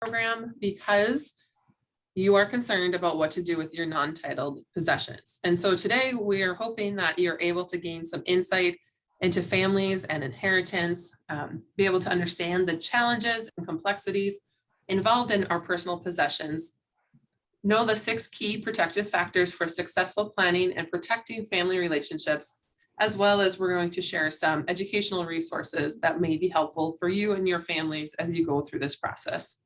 program because you are concerned about what to do with your non-titled possessions. And so today we are hoping that you're able to gain some insight into families and inheritance, be able to understand the challenges and complexities involved in our personal possessions, know the 6 key protective factors for successful planning and protecting family relationships, as well as we're going to share some educational resources that may be helpful for you and your families as you go through this process.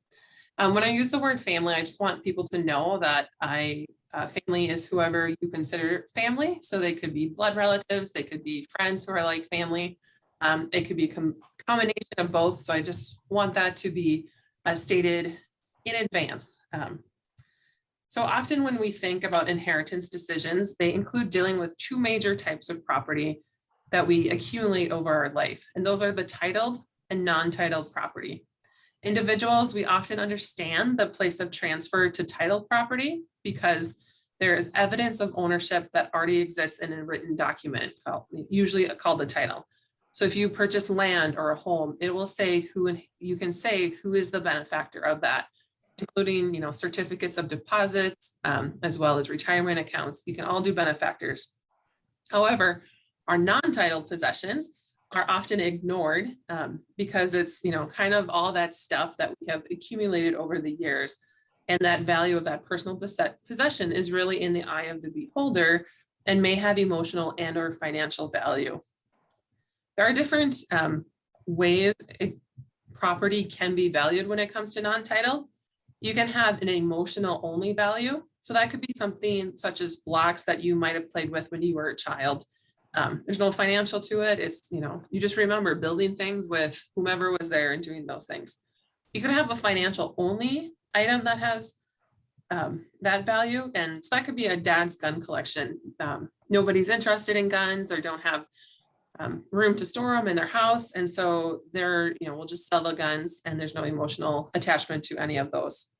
When I use the word family, I just want people to know that family is whoever you consider family. So they could be blood relatives, they could be friends who are like family. It could be a combination of both. So I just want that to be stated in advance. So often when we think about inheritance decisions, they include dealing with 2 major types of property that we accumulate over our life. And those are the titled and non-titled property. Individuals, we often understand the place of transfer to titled property because there is evidence of ownership that already exists in a written document, usually called a title. So if you purchase land or a home, it will say you can say who is the benefactor of that, including certificates of deposits, as well as retirement accounts. You can all do benefactors. However, our non-titled possessions are often ignored because it's kind of all that stuff that we have accumulated over the years, and that value of that personal possession is really in the eye of the beholder and may have emotional and or financial value. There are different ways property can be valued when it comes to non-title. You can have an emotional only value. So that could be something such as blocks that you might have played with when you were a child. There's no financial to it. It's, you just remember building things with whomever was there and doing those things. You could have a financial only item that has that value. And so that could be a dad's gun collection. Nobody's interested in guns or don't have room to store them in their house. And so they're, we'll just sell the guns and there's no emotional attachment to any of those.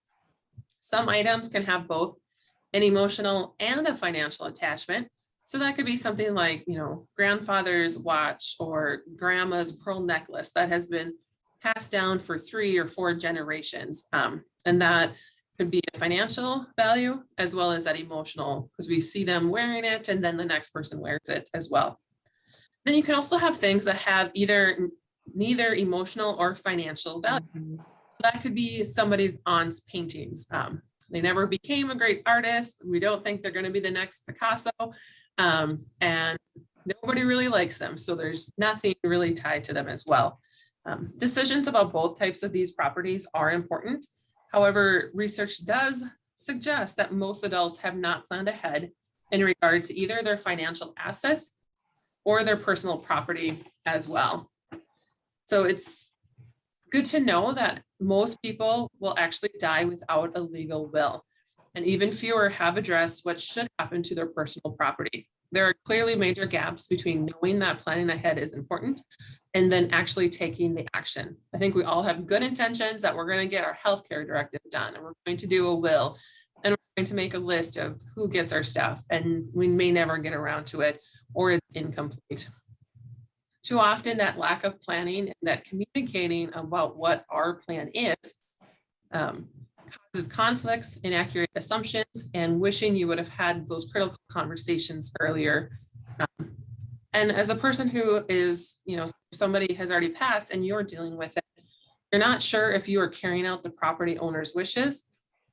Some items can have both an emotional and a financial attachment. So that could be something like, grandfather's watch or grandma's pearl necklace that has been passed down for 3 or 4 generations. And that could be a financial value as well as that emotional, because we see them wearing it and then the next person wears it as well. Then you can also have things that have neither emotional or financial value. Mm-hmm. That could be somebody's aunt's paintings. They never became a great artist. We don't think they're going to be the next Picasso. And nobody really likes them. So there's nothing really tied to them as well. Decisions about both types of these properties are important. However, research does suggest that most adults have not planned ahead in regard to either their financial assets or their personal property as well. So it's good to know that most people will actually die without a legal will, and even fewer have addressed what should happen to their personal property. There are clearly major gaps between knowing that planning ahead is important and then actually taking the action. I think we all have good intentions that we're going to get our healthcare directive done and we're going to do a will and we're going to make a list of who gets our stuff, and we may never get around to it or it's incomplete. Too often that lack of planning and that communicating about what our plan is causes conflicts, inaccurate assumptions, and wishing you would have had those critical conversations earlier. And as a person who is, somebody has already passed and you're dealing with it, you're not sure if you are carrying out the property owner's wishes.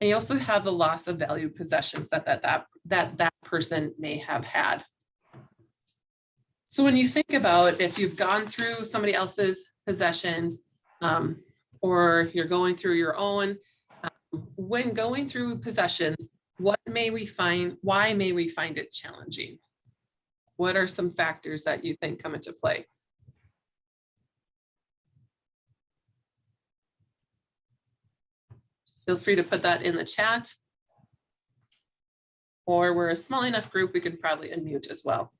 And you also have the loss of valued possessions that person may have had. So when you think about if you've gone through somebody else's possessions or you're going through your own, when going through possessions, why may we find it challenging? What are some factors that you think come into play? Feel free to put that in the chat. Or we're a small enough group, we could probably unmute as well.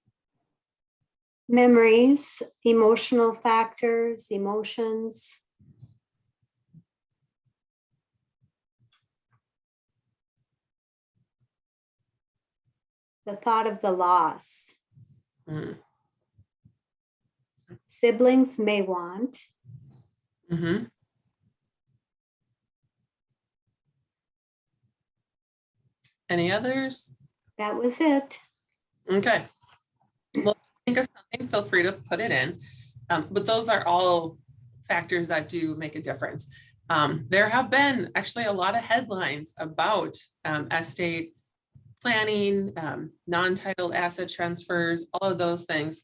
Memories, emotional factors, emotions. The thought of the loss. Siblings may want. Any others? That was it. Okay. Well, think of something, feel free to put it in. But those are all factors that do make a difference. There have been actually a lot of headlines about estate planning, non-titled asset transfers, all of those things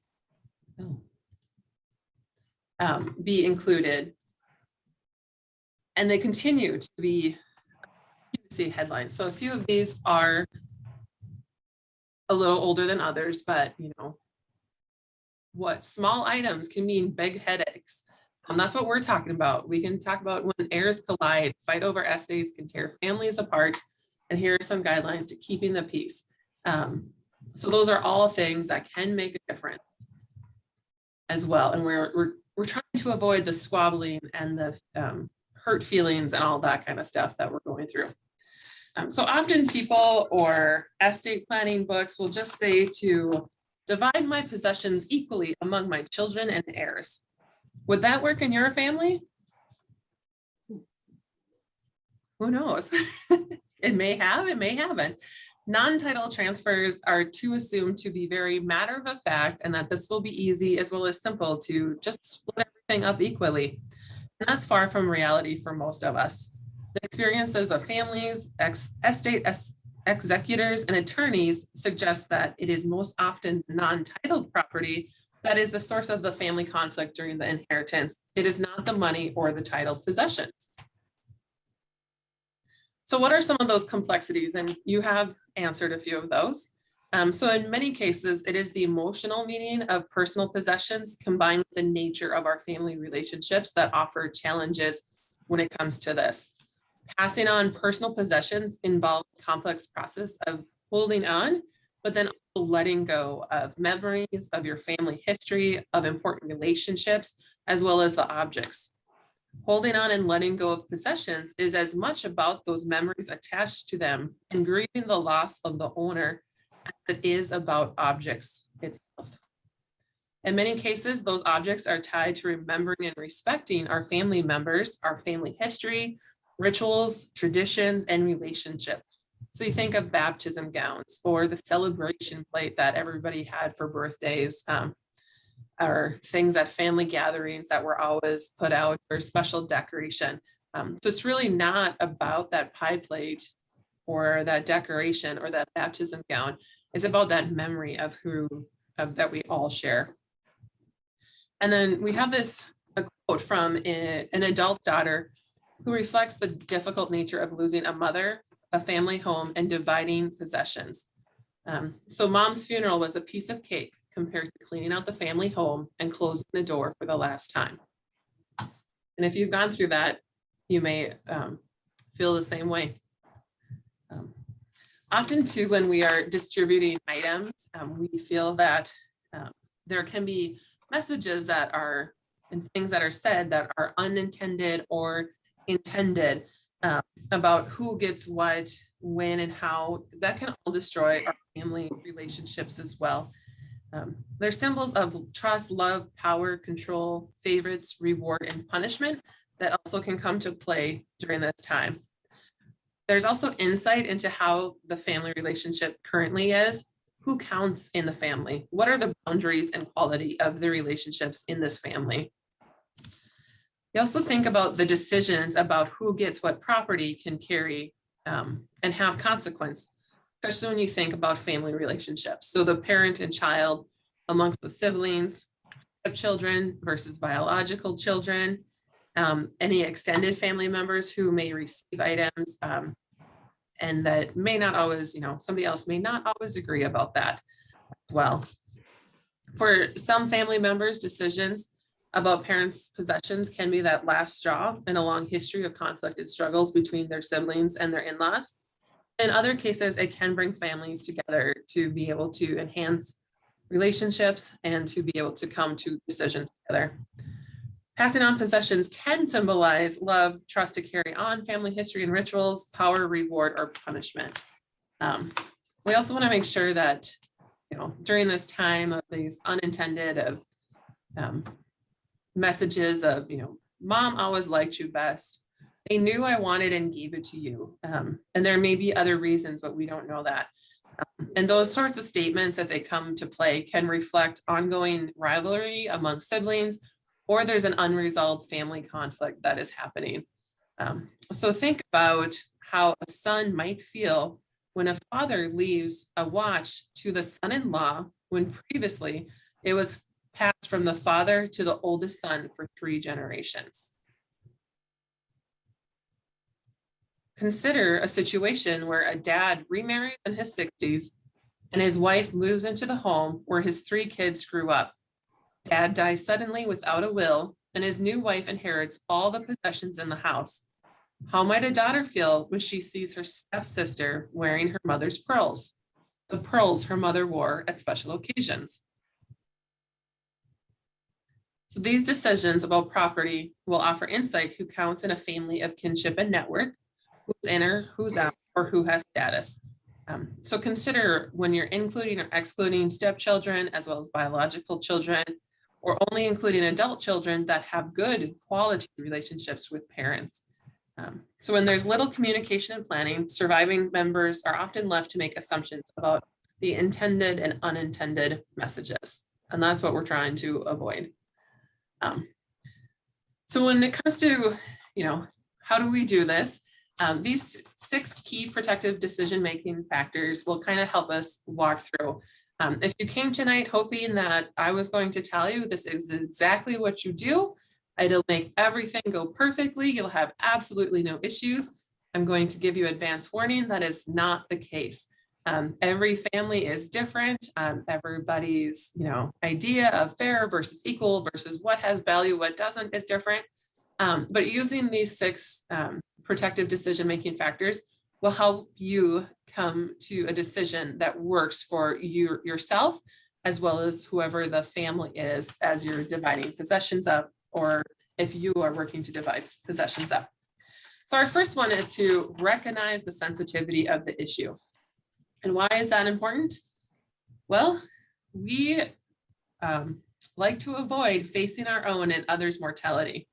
be included. And they continue to be, you see headlines. So a few of these are a little older than others, but you know, what small items can mean big headaches. That's what we're talking about. We can talk about when heirs collide, fight over estates can tear families apart. And here are some guidelines to keeping the peace. So those are all things that can make a difference as well. And we're trying to avoid the squabbling and the hurt feelings and all that kind of stuff that we're going through. So often people or estate planning books will just say to divide my possessions equally among my children and heirs. Would that work in your family? Who knows? It may have, it may haven't. Non-title transfers are to assume to be very matter of fact, and that this will be easy as well as simple to just split everything up equally. And that's far from reality for most of us. The experiences of families, estate executors, and attorneys suggest that it is most often non-titled property that is the source of the family conflict during the inheritance. It is not the money or the titled possessions. So what are some of those complexities? And you have answered a few of those. So in many cases, it is the emotional meaning of personal possessions combined with the nature of our family relationships that offer challenges when it comes to this. Passing on personal possessions involves a complex process of holding on, but then also letting go of memories of your family history, of important relationships, as well as the objects. Holding on and letting go of possessions is as much about those memories attached to them and grieving the loss of the owner as it is about objects itself. In many cases, those objects are tied to remembering and respecting our family members, our family history, rituals, traditions, and relationships. So you think of baptism gowns or the celebration plate that everybody had for birthdays, or things at family gatherings that were always put out, or special decoration. So it's really not about that pie plate or that decoration or that baptism gown. It's about that memory of that we all share. And then we have a quote from an adult daughter who reflects the difficult nature of losing a mother, a family home, and dividing possessions. So mom's funeral was a piece of cake compared to cleaning out the family home and closing the door for the last time. And if you've gone through that, you may feel the same way. Often too, when we are distributing items, we feel that there can be messages that are, and things that are said that are unintended or intended about who gets what, when, and how. That can all destroy our family relationships as well. They're symbols of trust, love, power, control, favorites, reward, and punishment that also can come to play during this time. There's also insight into how the family relationship currently is. Who counts in the family? What are the boundaries and quality of the relationships in this family? You also think about the decisions about who gets what property can carry and have consequence, especially when you think about family relationships. So the parent and child amongst the siblings, stepchildren versus biological children, any extended family members who may receive items and that may not always, somebody else may not always agree about that as well. For some family members, decisions about parents' possessions can be that last straw in a long history of conflict and struggles between their siblings and their in-laws. In other cases, it can bring families together to be able to enhance relationships and to be able to come to decisions together. Passing on possessions can symbolize love, trust to carry on family history and rituals, power, reward, or punishment. We also want to make sure that, during this time of these unintended messages of, mom always liked you best, They knew I wanted and gave it to you. And there may be other reasons, but we don't know that. And those sorts of statements, that they come to play, can reflect ongoing rivalry among siblings, or there's an unresolved family conflict that is happening. So think about how a son might feel when a father leaves a watch to the son-in-law when previously it was passed from the father to the oldest son for 3 generations. Consider a situation where a dad remarries in his 60s and his wife moves into the home where his 3 kids grew up. Dad dies suddenly without a will, and his new wife inherits all the possessions in the house. How might a daughter feel when she sees her stepsister wearing her mother's pearls, the pearls her mother wore at special occasions? So these decisions about property will offer insight who counts in a family of kinship and network, who's in or who's out, or who has status. So consider when you're including or excluding stepchildren as well as biological children, or only including adult children that have good quality relationships with parents. So when there's little communication and planning, surviving members are often left to make assumptions about the intended and unintended messages. And that's what we're trying to avoid. So when it comes to, how do we do this? These 6 key protective decision-making factors will kind of help us walk through. If you came tonight hoping that I was going to tell you this is exactly what you do, it'll make everything go perfectly, you'll have absolutely no issues, I'm going to give you advance warning that is not the case. Every family is different. Everybody's, idea of fair versus equal versus what has value, what doesn't is different. But using these 6 protective decision-making factors will help you come to a decision that works for yourself, as well as whoever the family is as you're dividing possessions up, or if you are working to divide possessions up. So our first one is to recognize the sensitivity of the issue. And why is that important? Well, we like to avoid facing our own and others' mortality.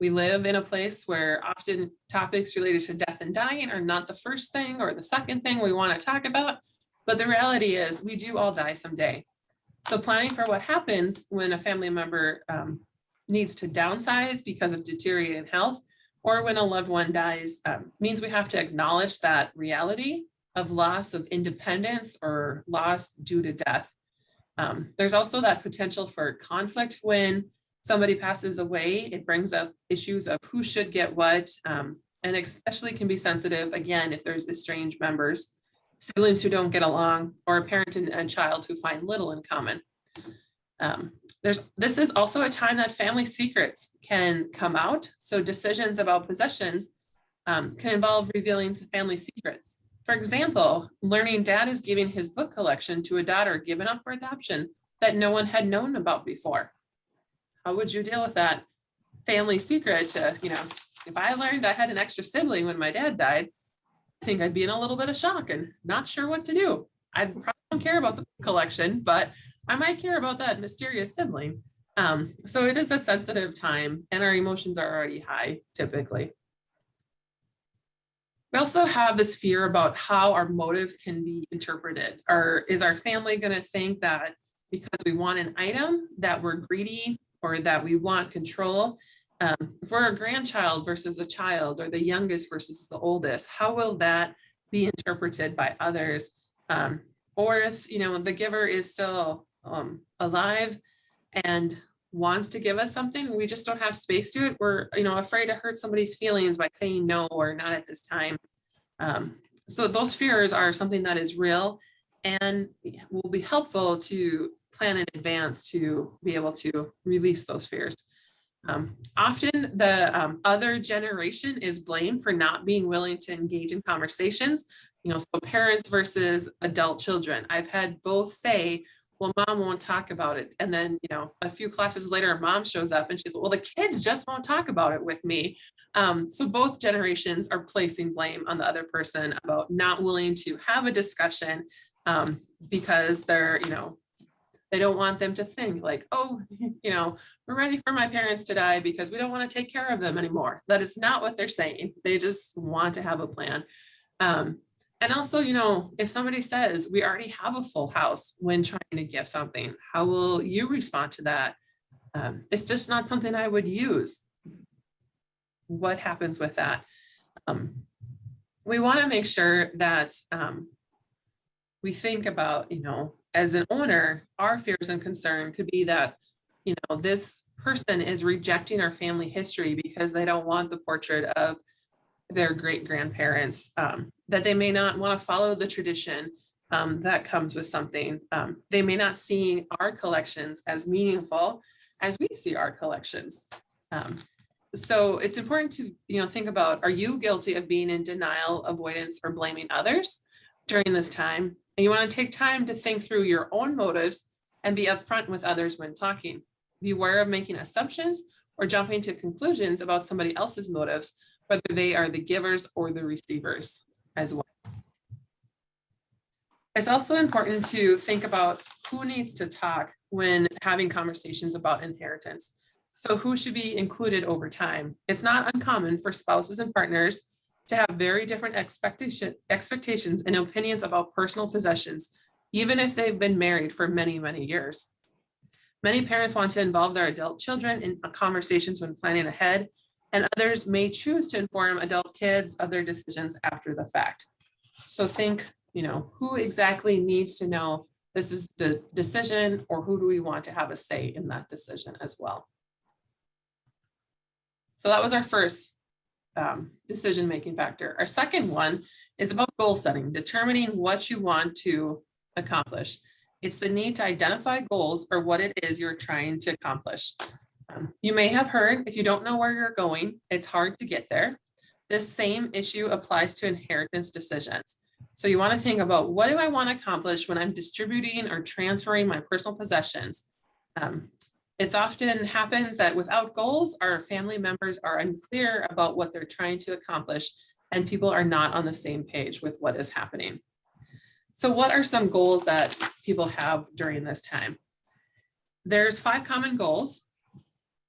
We live in a place where often topics related to death and dying are not the first thing or the second thing we want to talk about, but the reality is we do all die someday. So planning for what happens when a family member needs to downsize because of deteriorating health, or when a loved one dies, means we have to acknowledge that reality of loss of independence or loss due to death. There's also that potential for conflict when somebody passes away. It brings up issues of who should get what, and especially can be sensitive, again, if there's estranged members, siblings who don't get along, or a parent and a child who find little in common. This is also a time that family secrets can come out. So decisions about possessions can involve revealing family secrets. For example, learning dad is giving his book collection to a daughter given up for adoption that no one had known about before. How would you deal with that family secret? If I learned I had an extra sibling when my dad died, I think I'd be in a little bit of shock and not sure what to do. I probably don't care about the collection, but I might care about that mysterious sibling. So it is a sensitive time, and our emotions are already high typically. We also have this fear about how our motives can be interpreted. Or is our family going to think that because we want an item that we're greedy, or that we want control? If we're a grandchild versus a child, or the youngest versus the oldest, how will that be interpreted by others? Or if the giver is still alive and wants to give us something, we just don't have space to it, we're afraid to hurt somebody's feelings by saying no or not at this time. So those fears are something that is real and will be helpful to plan in advance to be able to release those fears. Often the other generation is blamed for not being willing to engage in conversations, so parents versus adult children. I've had both say, well, mom won't talk about it. And then, a few classes later, mom shows up and she's, well, the kids just won't talk about it with me. So both generations are placing blame on the other person about not willing to have a discussion because they're, They don't want them to think like, oh, we're ready for my parents to die because we don't want to take care of them anymore. That is not what they're saying. They just want to have a plan. And also, if somebody says we already have a full house when trying to give something, how will you respond to that? It's just not something I would use. What happens with that? We want to make sure that we think about, as an owner, our fears and concern could be that, this person is rejecting our family history because they don't want the portrait of their great grandparents, that they may not want to follow the tradition that comes with something. They may not see our collections as meaningful as we see our collections. So it's important to, think about, are you guilty of being in denial, avoidance, or blaming others during this time? And you want to take time to think through your own motives and be upfront with others when talking. Beware of making assumptions or jumping to conclusions about somebody else's motives, whether they are the givers or the receivers as well. It's also important to think about who needs to talk when having conversations about inheritance. So who should be included over time? It's not uncommon for spouses and partners to have very different expectations and opinions about personal possessions, even if they've been married for many, many years. Many parents want to involve their adult children in conversations when planning ahead, and others may choose to inform adult kids of their decisions after the fact. So think, who exactly needs to know this is the decision, or who do we want to have a say in that decision as well? So that was our first decision-making factor. Our second one is about goal setting, determining what you want to accomplish. It's the need to identify goals or what it is you're trying to accomplish. You may have heard, if you don't know where you're going, it's hard to get there. This same issue applies to inheritance decisions. So you want to think about, what do I want to accomplish when I'm distributing or transferring my personal possessions? It often happens that without goals, our family members are unclear about what they're trying to accomplish, and people are not on the same page with what is happening. So what are some goals that people have during this time? There's 5 common goals.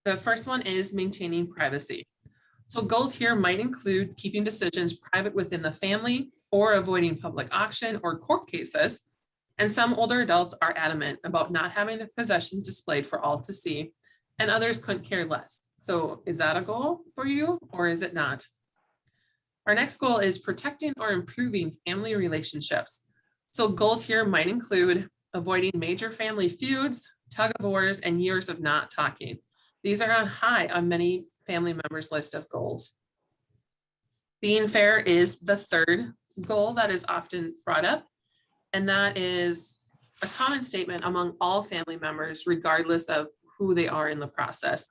The first one is maintaining privacy. So goals here might include keeping decisions private within the family, or avoiding public auction or court cases. And some older adults are adamant about not having their possessions displayed for all to see, and others couldn't care less. So is that a goal for you, or is it not? Our next goal is protecting or improving family relationships. So goals here might include avoiding major family feuds, tug of wars, and years of not talking. These are high on many family members' list of goals. Being fair is the third goal that is often brought up, and that is a common statement among all family members, regardless of who they are in the process.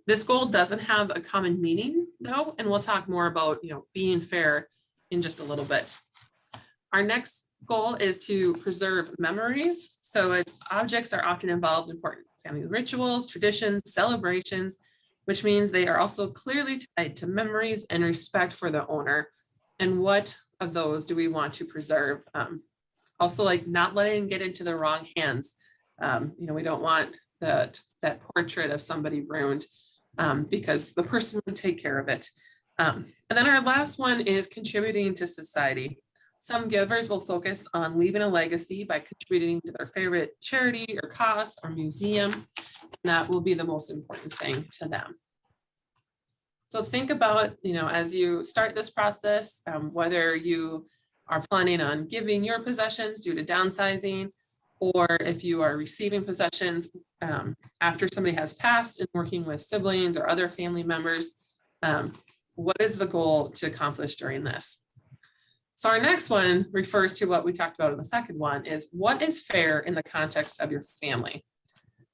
This goal doesn't have a common meaning, though, and we'll talk more about being fair in just a little bit. Our next goal is to preserve memories. So its objects are often involved in important family rituals, traditions, celebrations, which means they are also clearly tied to memories and respect for the owner. And what of those do we want to preserve? Also, like not letting it get into the wrong hands. We don't want that portrait of somebody ruined because the person would take care of it. And then our last one is contributing to society. Some givers will focus on leaving a legacy by contributing to their favorite charity or cause or museum. And that will be the most important thing to them. So think about, as you start this process, whether you are planning on giving your possessions due to downsizing, or if you are receiving possessions after somebody has passed and working with siblings or other family members, what is the goal to accomplish during this? So our next one refers to what we talked about in the second one, is what is fair in the context of your family?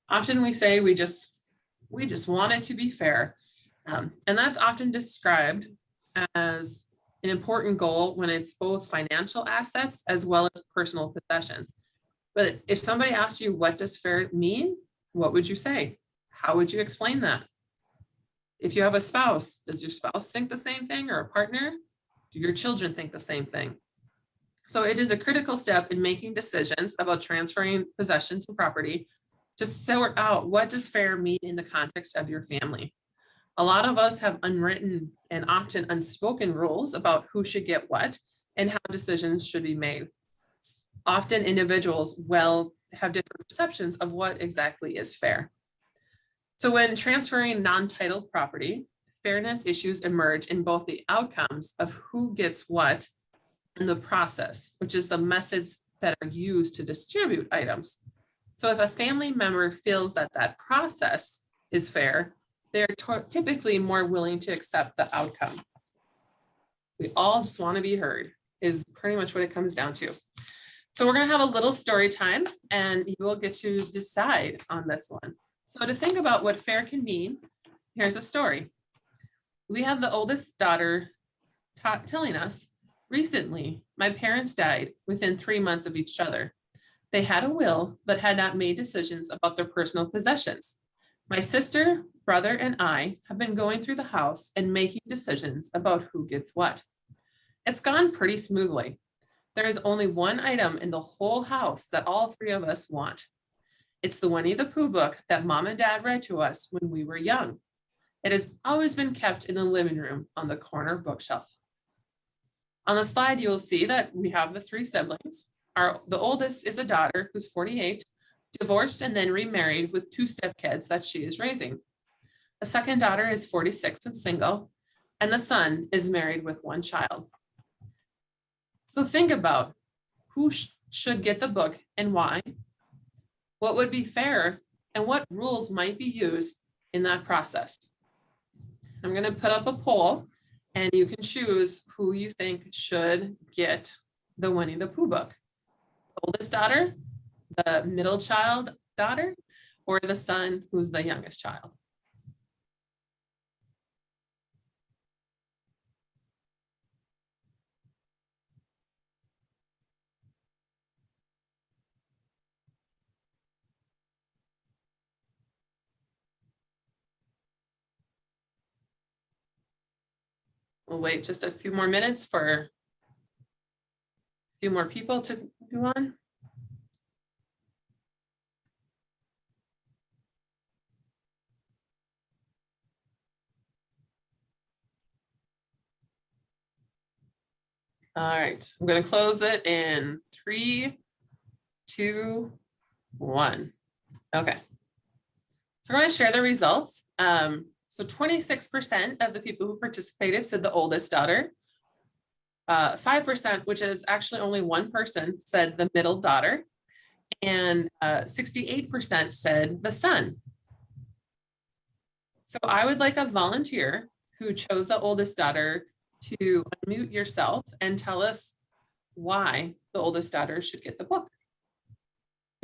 Often we say we just want it to be fair. And that's often described as an important goal when it's both financial assets as well as personal possessions. But if somebody asks you, what does fair mean? What would you say? How would you explain that? If you have a spouse, does your spouse think the same thing, or a partner? Do your children think the same thing? So it is a critical step in making decisions about transferring possessions and property to sort out what does fair mean in the context of your family. A lot of us have unwritten and often unspoken rules about who should get what and how decisions should be made. Often individuals have different perceptions of what exactly is fair. So when transferring non-titled property, fairness issues emerge in both the outcomes of who gets what and the process, which is the methods that are used to distribute items. So if a family member feels that that process is fair, they're typically more willing to accept the outcome. We all just want to be heard is pretty much what it comes down to. So we're going to have a little story time and you will get to decide on this one. So to think about what fair can mean, here's a story. We have the oldest daughter telling us, recently, my parents died within 3 months of each other. They had a will, but had not made decisions about their personal possessions. My sister, brother, and I have been going through the house and making decisions about who gets what. It's gone pretty smoothly. There is only one item in the whole house that all three of us want. It's the Winnie the Pooh book that Mom and Dad read to us when we were young. It has always been kept in the living room on the corner bookshelf. On the slide, you will see that we have the three siblings. The oldest is a daughter who's 48, divorced and then remarried with 2 stepkids that she is raising. The second daughter is 46 and single, and the son is married with 1 child. So think about who should get the book and why, what would be fair, and what rules might be used in that process. I'm going to put up a poll and you can choose who you think should get the Winnie the Pooh book. The oldest daughter, the middle child daughter, or the son who's the youngest child. We'll wait just a few more minutes for a few more people to go on. All right, I'm going to close it in 3, 2, 1. Okay. So we're going to share the results. So 26% of the people who participated said the oldest daughter. 5%, which is actually only 1 person, said the middle daughter. And 68% said the son. So I would like a volunteer who chose the oldest daughter to unmute yourself and tell us why the oldest daughter should get the book.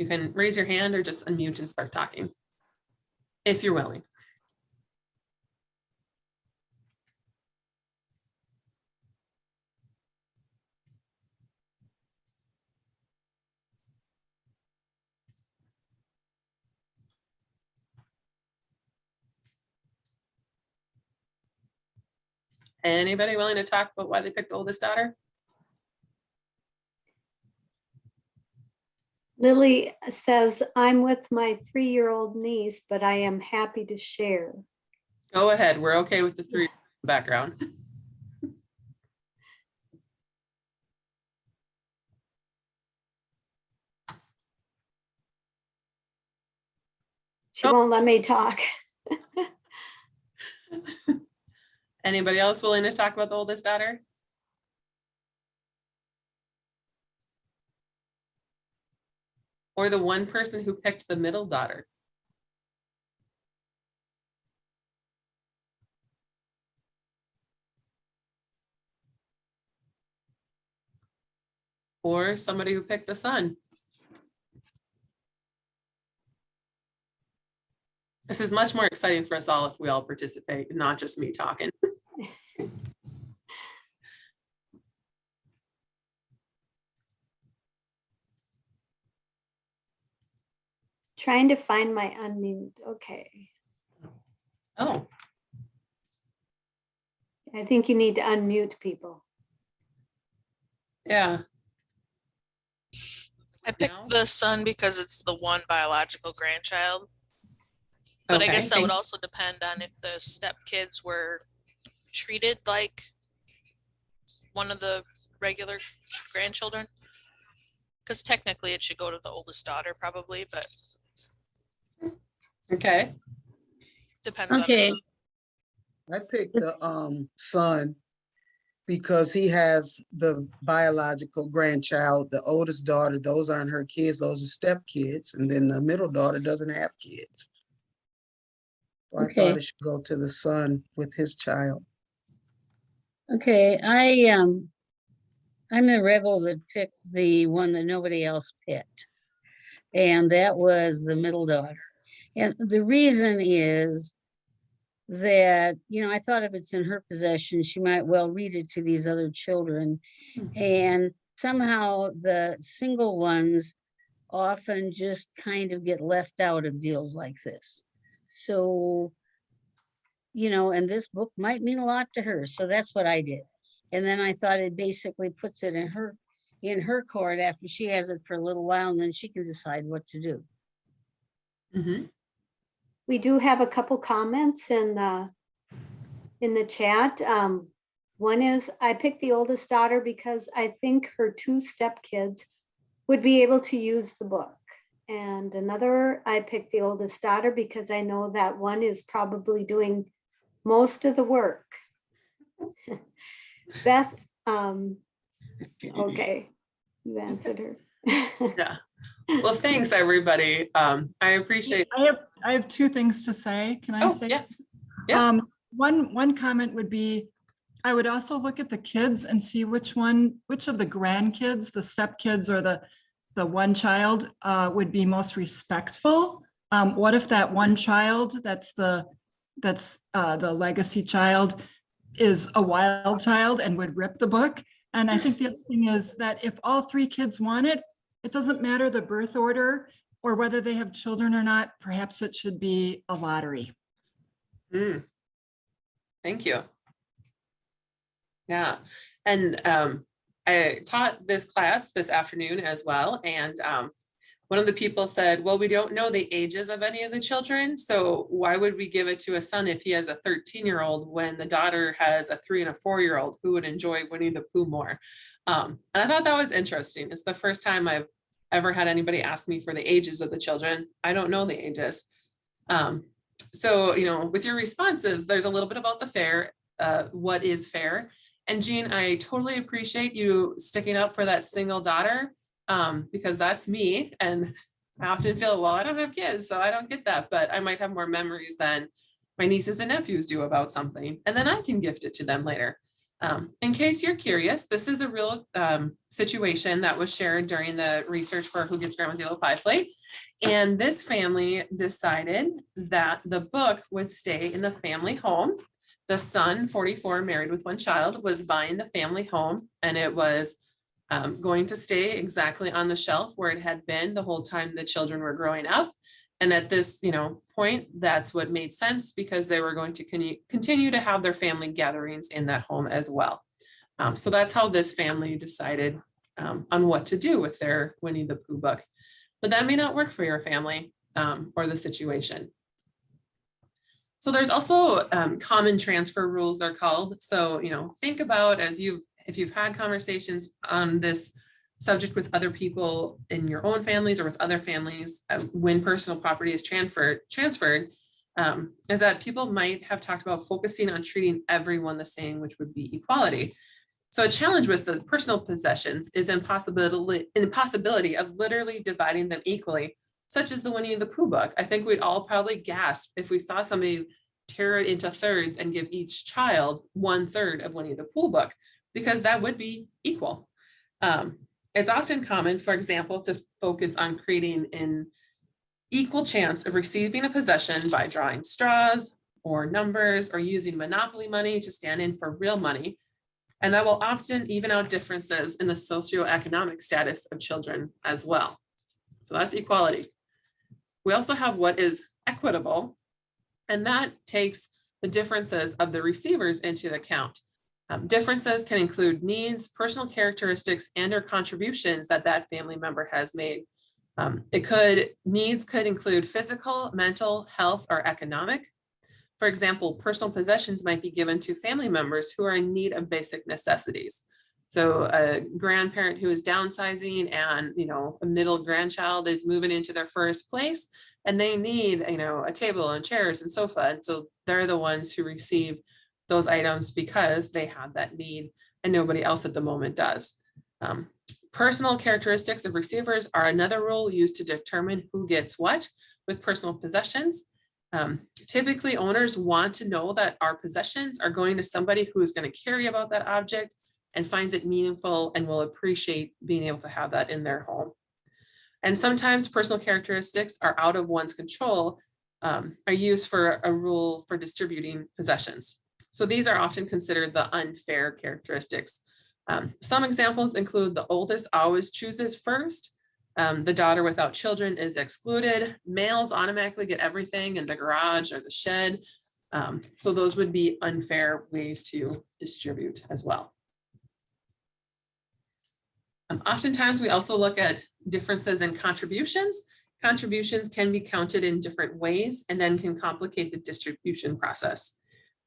You can raise your hand or just unmute and start talking, if you're willing. Anybody willing to talk about why they picked the oldest daughter? Lily says, I'm with my 3-year-old niece, but I am happy to share. Go ahead. We're okay with the 3 background. She won't let me talk. Anybody else willing to talk about the oldest daughter? Or the 1 person who picked the middle daughter? Or somebody who picked the son? This is much more exciting for us all if we all participate, not just me talking. Trying to find my unmute. Okay. Oh, I think you need to unmute people. yeah. I picked now? the son because it's the one biological grandchild. But I Okay, guess that would thanks. also depend on if the stepkids were treated like one of the regular grandchildren. Because technically it should go to the oldest daughter probably, but Okay, depends on Okay, I picked the son because he has the biological grandchild, the oldest daughter, those aren't her kids, those are stepkids, and then the middle daughter doesn't have kids. So I Okay. thought it should go to the son with his child. okay, I'm the rebel that picked the one that nobody else picked. And that was the middle daughter. And the reason is that, you know, I thought if it's in her possession, she might well read it to these other children. And somehow the single ones often just kind of get left out of deals like this. So, you know, and this book might mean a lot to her. So that's what I did. And then I thought it basically puts it in her court after she has it for a little while, and then she can decide what to do. mhm, We do have a couple comments in the chat. One is, I picked the oldest daughter because I think her two stepkids would be able to use the book. And another, I picked the oldest daughter because I know that one is probably doing most of the work. Beth, okay, you answered her. yeah. Well, thanks, everybody. I appreciate, I have two things to say. Can I oh, say? yes, yeah. One comment would be, I would also look at the kids and see which of the grandkids, the stepkids or the one child would be most respectful. What if that one child that's the legacy child is a wild child and would rip the book? And I think the other thing is that if all three kids want it, it doesn't matter the birth order or whether they have children or not. Perhaps it should be a lottery. Mm. Thank you. Yeah, and I taught this class this afternoon as well, and one of the people said, well, we don't know the ages of any of the children, so why would we give it to a son if he has a 13-year-old when the daughter has a 3 and a 4-year-old who would enjoy Winnie the Pooh more? And I thought that was interesting. It's the first time I've ever had anybody ask me for the ages of the children. I don't know the ages. So, you know, with your responses, there's a little bit about the fair, what is fair. And Jean, I totally appreciate you sticking up for that single daughter, because that's me. And I often feel, well, I don't have kids, so I don't get that, but I might have more memories than my nieces and nephews do about something. And then I can gift it to them later. In case you're curious, this is a real situation that was shared during the research for Who Gets Grandma's Yellow Pie Plate. And this family decided that the book would stay in the family home. The son, 44, married with one child, was buying the family home, and it was going to stay exactly on the shelf where it had been the whole time the children were growing up. And at this, point, that's what made sense because they were going to continue to have their family gatherings in that home as well. So that's how this family decided on what to do with their Winnie the Pooh book. But that may not work for your family or the situation. So there's also common transfer rules, they're called. So, think about if you've had conversations on this subject with other people in your own families or with other families, when personal property is transferred, is that people might have talked about focusing on treating everyone the same, which would be equality. So a challenge with the personal possessions is impossibility of literally dividing them equally, such as the Winnie the Pooh book. I think we'd all probably gasp if we saw somebody tear it into thirds and give each child 1/3 of Winnie the Pooh book, because that would be equal. It's often common, for example, to focus on creating an equal chance of receiving a possession by drawing straws or numbers or using monopoly money to stand in for real money. And that will often even out differences in the socioeconomic status of children as well. So that's equality. We also have what is equitable, and that takes the differences of the receivers into account. Differences can include needs, personal characteristics, and or contributions that that family member has made. Needs could include physical, mental, health, or economic. For example, personal possessions might be given to family members who are in need of basic necessities. So a grandparent who is downsizing and, a middle grandchild is moving into their first place and they need, a table and chairs and sofa. And so they're the ones who receive those items because they have that need and nobody else at the moment does. Personal characteristics of receivers are another rule used to determine who gets what with personal possessions. Typically, owners want to know that our possessions are going to somebody who is going to care about that object and finds it meaningful and will appreciate being able to have that in their home. And sometimes personal characteristics are out of one's control, are used for a rule for distributing possessions. So these are often considered the unfair characteristics. Some examples include the oldest always chooses first. The daughter without children is excluded. Males automatically get everything in the garage or the shed. So those would be unfair ways to distribute as well. Oftentimes we also look at differences in contributions. Contributions can be counted in different ways and then can complicate the distribution process.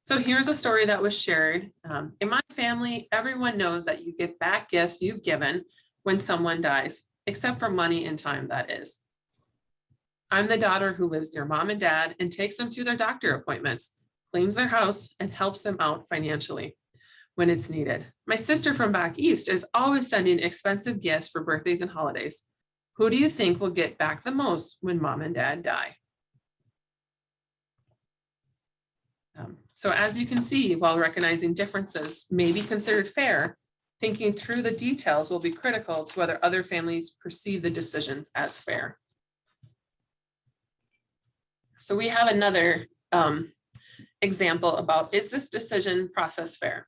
So here's a story that was shared. In my family, everyone knows that you get back gifts you've given when someone dies, except for money and time, that is. I'm the daughter who lives near mom and dad and takes them to their doctor appointments, cleans their house, and helps them out financially when it's needed. My sister from back east is always sending expensive gifts for birthdays and holidays. Who do you think will get back the most when mom and dad die? So as you can see, while recognizing differences may be considered fair, thinking through the details will be critical to whether other families perceive the decisions as fair. So we have another example about, is this decision process fair?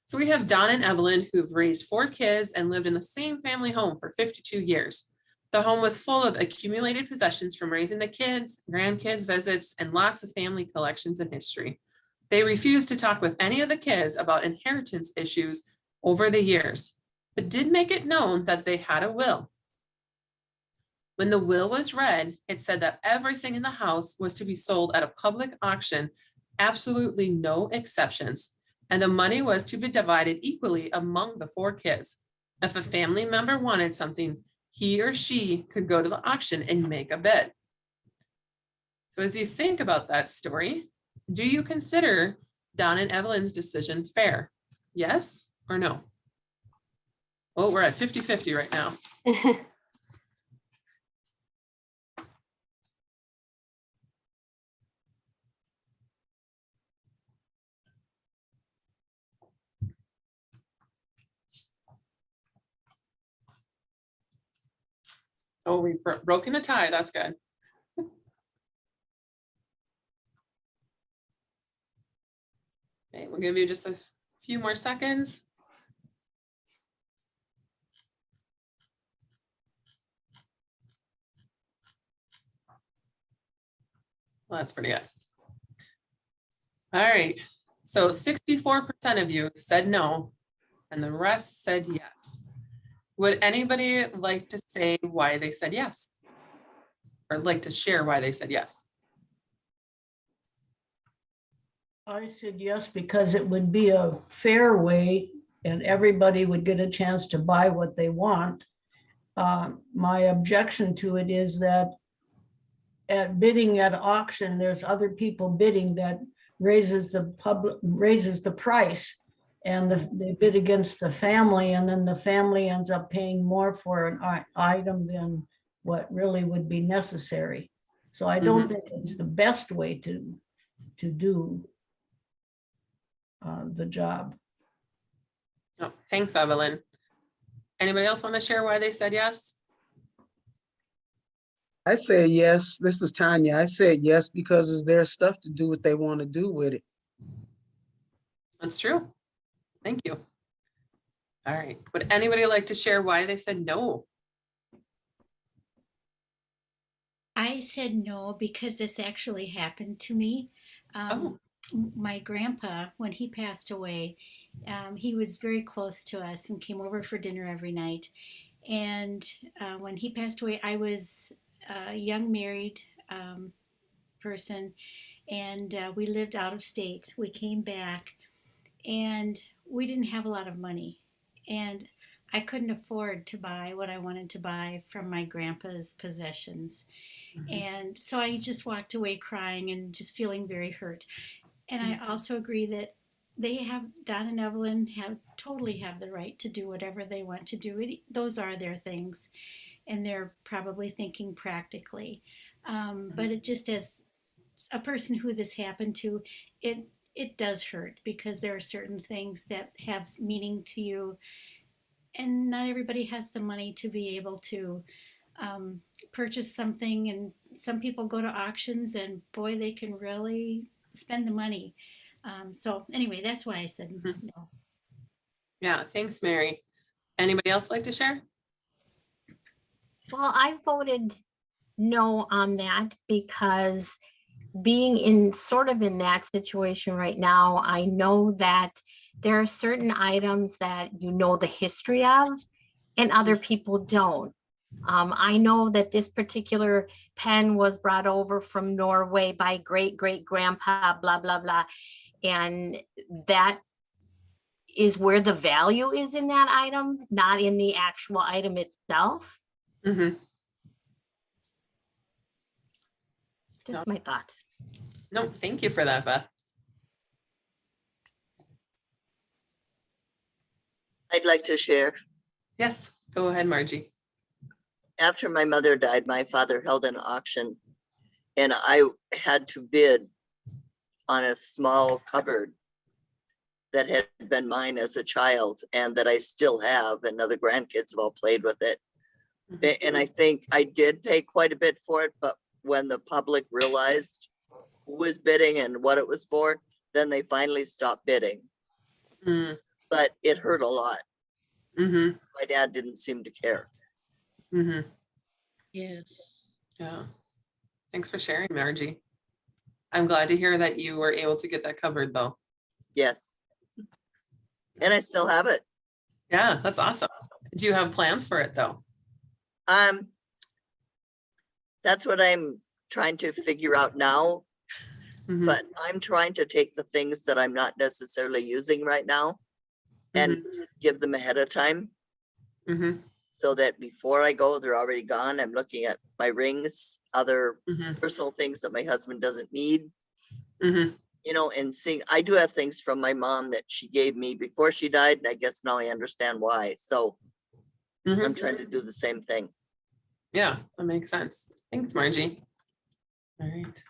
So we have Don and Evelyn who've raised 4 kids and lived in the same family home for 52 years. The home was full of accumulated possessions from raising the kids, grandkids visits, and lots of family collections and history. They refused to talk with any of the kids about inheritance issues over the years, but did make it known that they had a will. When the will was read, it said that everything in the house was to be sold at a public auction, absolutely no exceptions, and the money was to be divided equally among the 4 kids. If a family member wanted something, he or she could go to the auction and make a bid. So as you think about that story, do you consider Don and Evelyn's decision fair? Yes or no? Well, we're at 50-50 right now. Oh, we've broken a tie. That's good. Okay, we'll give you just a few more seconds. Well, that's pretty good. All right, so 64% of you said no, and the rest said yes. Would anybody like to say why they said yes? Or like to share why they said yes? I said yes because it would be a fair way and everybody would get a chance to buy what they want. My objection to it is that at bidding at auction, there's other people bidding that raises the price, and they bid against the family, and then the family ends up paying more for an item than what really would be necessary. So I don't think it's the best way to do the job. Oh, thanks, Evelyn. Anybody else want to share why they said yes? I said yes. This is Tanya. I said yes because it's their stuff to do what they want to do with it. That's true. Thank you. All right. Would anybody like to share why they said no? I said no because this actually happened to me. Oh. My grandpa, when he passed away, He was very close to us and came over for dinner every night. And when he passed away, I was a young married person, and we lived out of state. We came back, and we didn't have a lot of money. And I couldn't afford to buy what I wanted to buy from my grandpa's possessions. And so I just walked away crying and just feeling very hurt. And I also agree that Don and Evelyn totally have the right to do whatever they want to do. Those are their things, and they're probably thinking practically. But it just, as a person who this happened to, it does hurt, because there are certain things that have meaning to you, and not everybody has the money to be able to purchase something. And some people go to auctions, and boy, they can really spend the money. So anyway, that's why I said no. Yeah, thanks, Mary. Anybody else like to share? Well, I voted no on that because being in that situation right now, I know that there are certain items that you know the history of and other people don't. I know that this particular pen was brought over from Norway by great-great-grandpa, blah, blah, blah. And that is where the value is in that item, not in the actual item itself. Just my thoughts. No, thank you for that, Beth. I'd like to share. Yes, go ahead, Margie. After my mother died, my father held an auction, and I had to bid on a small cupboard that had been mine as a child and that I still have, and other grandkids have all played with it. And I think I did pay quite a bit for it, but when the public realized who was bidding and what it was for, then they finally stopped bidding. But it hurt a lot. My dad didn't seem to care. Yes. Yeah. Thanks for sharing, Margie. I'm glad to hear that you were able to get that covered, though. Yes. And I still have it. Yeah, that's awesome. Do you have plans for it, though? That's what I'm trying to figure out now. But I'm trying to take the things that I'm not necessarily using right now and give them ahead of time. So that before I go, they're already gone. I'm looking at my rings, other personal things that my husband doesn't need, you know, and seeing, I do have things from my mom that she gave me before she died. And I guess now I understand why. So I'm trying to do the same thing. Yeah, that makes sense. Thanks, Margie. All right.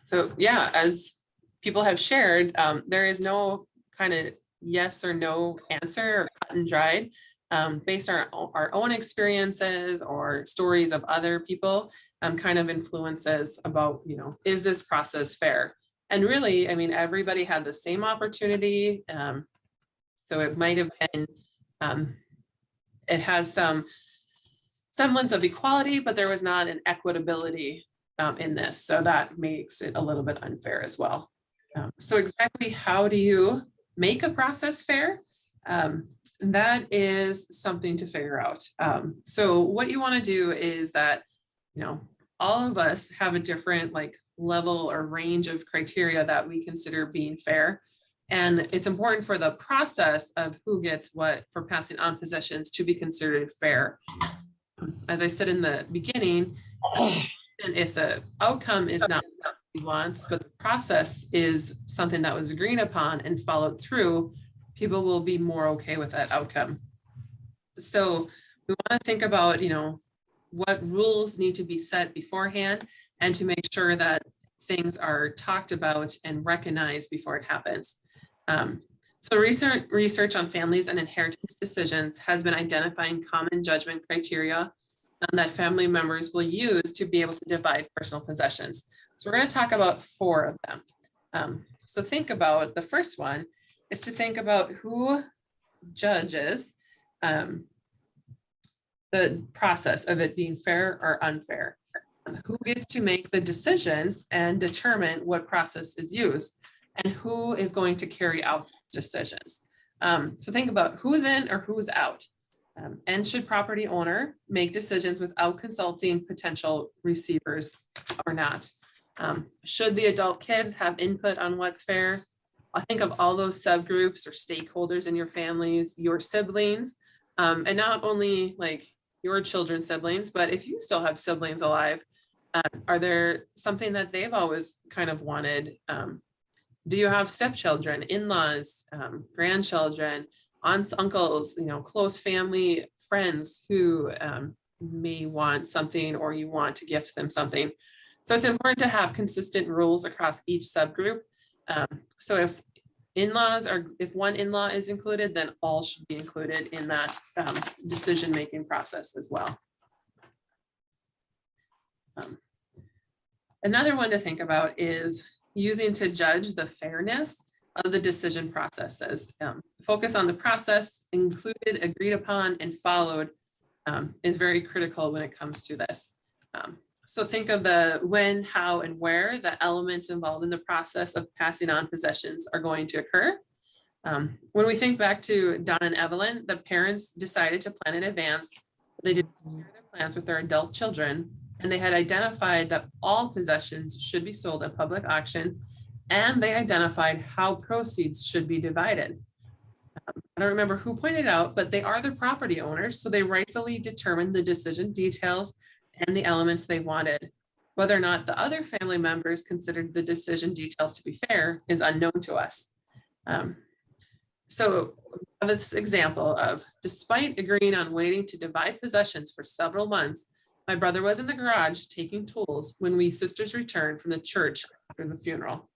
So yeah, as people have shared, there is no kind of yes or no answer or cut and dried. Based on our own experiences or stories of other people, kind of influences about, you know, is this process fair? And really, I mean, everybody had the same opportunity. So it might have been, it has some semblance of equality, but there was not an equitability in this. So that makes it a little bit unfair as well. So exactly how do you make a process fair? That is something to figure out. So what you want to do is that, you know, all of us have a different like level or range of criteria that we consider being fair. And it's important for the process of who gets what for passing on possessions to be considered fair. As I said in the beginning, and if the outcome is not what he wants, but the process is something that was agreed upon and followed through, people will be more okay with that outcome. So we want to think about, you know, what rules need to be set beforehand and to make sure that things are talked about and recognized before it happens. So recent research on families and inheritance decisions has been identifying common judgment criteria that family members will use to be able to divide personal possessions. So we're going to talk about 4 of them. So think about the first one is to think about who judges the process of it being fair or unfair. Who gets to make the decisions and determine what process is used, and who is going to carry out decisions. So think about who's in or who's out. And should property owner make decisions without consulting potential receivers or not? Should the adult kids have input on what's fair? I think of all those subgroups or stakeholders in your families, your siblings, and not only like your children's siblings, but if you still have siblings alive, are there something that they've always kind of wanted? Do you have stepchildren, in-laws, grandchildren, aunts, uncles, close family, friends who may want something or you want to gift them something? So it's important to have consistent rules across each subgroup. So if one in-law is included, then all should be included in that decision-making process as well. Another one to think about is using to judge the fairness of the decision processes. Focus on the process included, agreed upon, and followed is very critical when it comes to this. So think of the when, how, and where the elements involved in the process of passing on possessions are going to occur. When we think back to Don and Evelyn, the parents decided to plan in advance. They did share their plans with their adult children, and they had identified that all possessions should be sold at public auction, and they identified how proceeds should be divided. I don't remember who pointed out, but they are the property owners, so they rightfully determined the decision details and the elements they wanted. Whether or not the other family members considered the decision details to be fair is unknown to us. So this example of, despite agreeing on waiting to divide possessions for several months, my brother was in the garage taking tools when we sisters returned from the church after the funeral.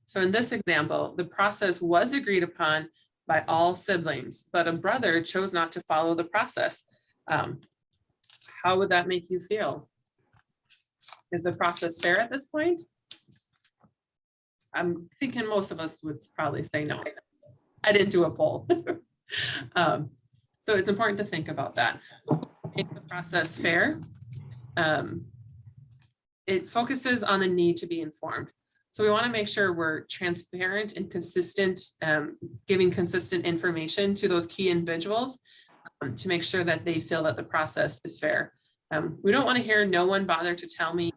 So in this example, the process was agreed upon by all siblings, but a brother chose not to follow the process. How would that make you feel? Is the process fair at this point? I'm thinking most of us would probably say no. I didn't do a poll. So it's important to think about that. Make the process fair. It focuses on the need to be informed. So we want to make sure we're transparent and consistent, giving consistent information to those key individuals to make sure that they feel that the process is fair. We don't want to hear no one bothered to tell me,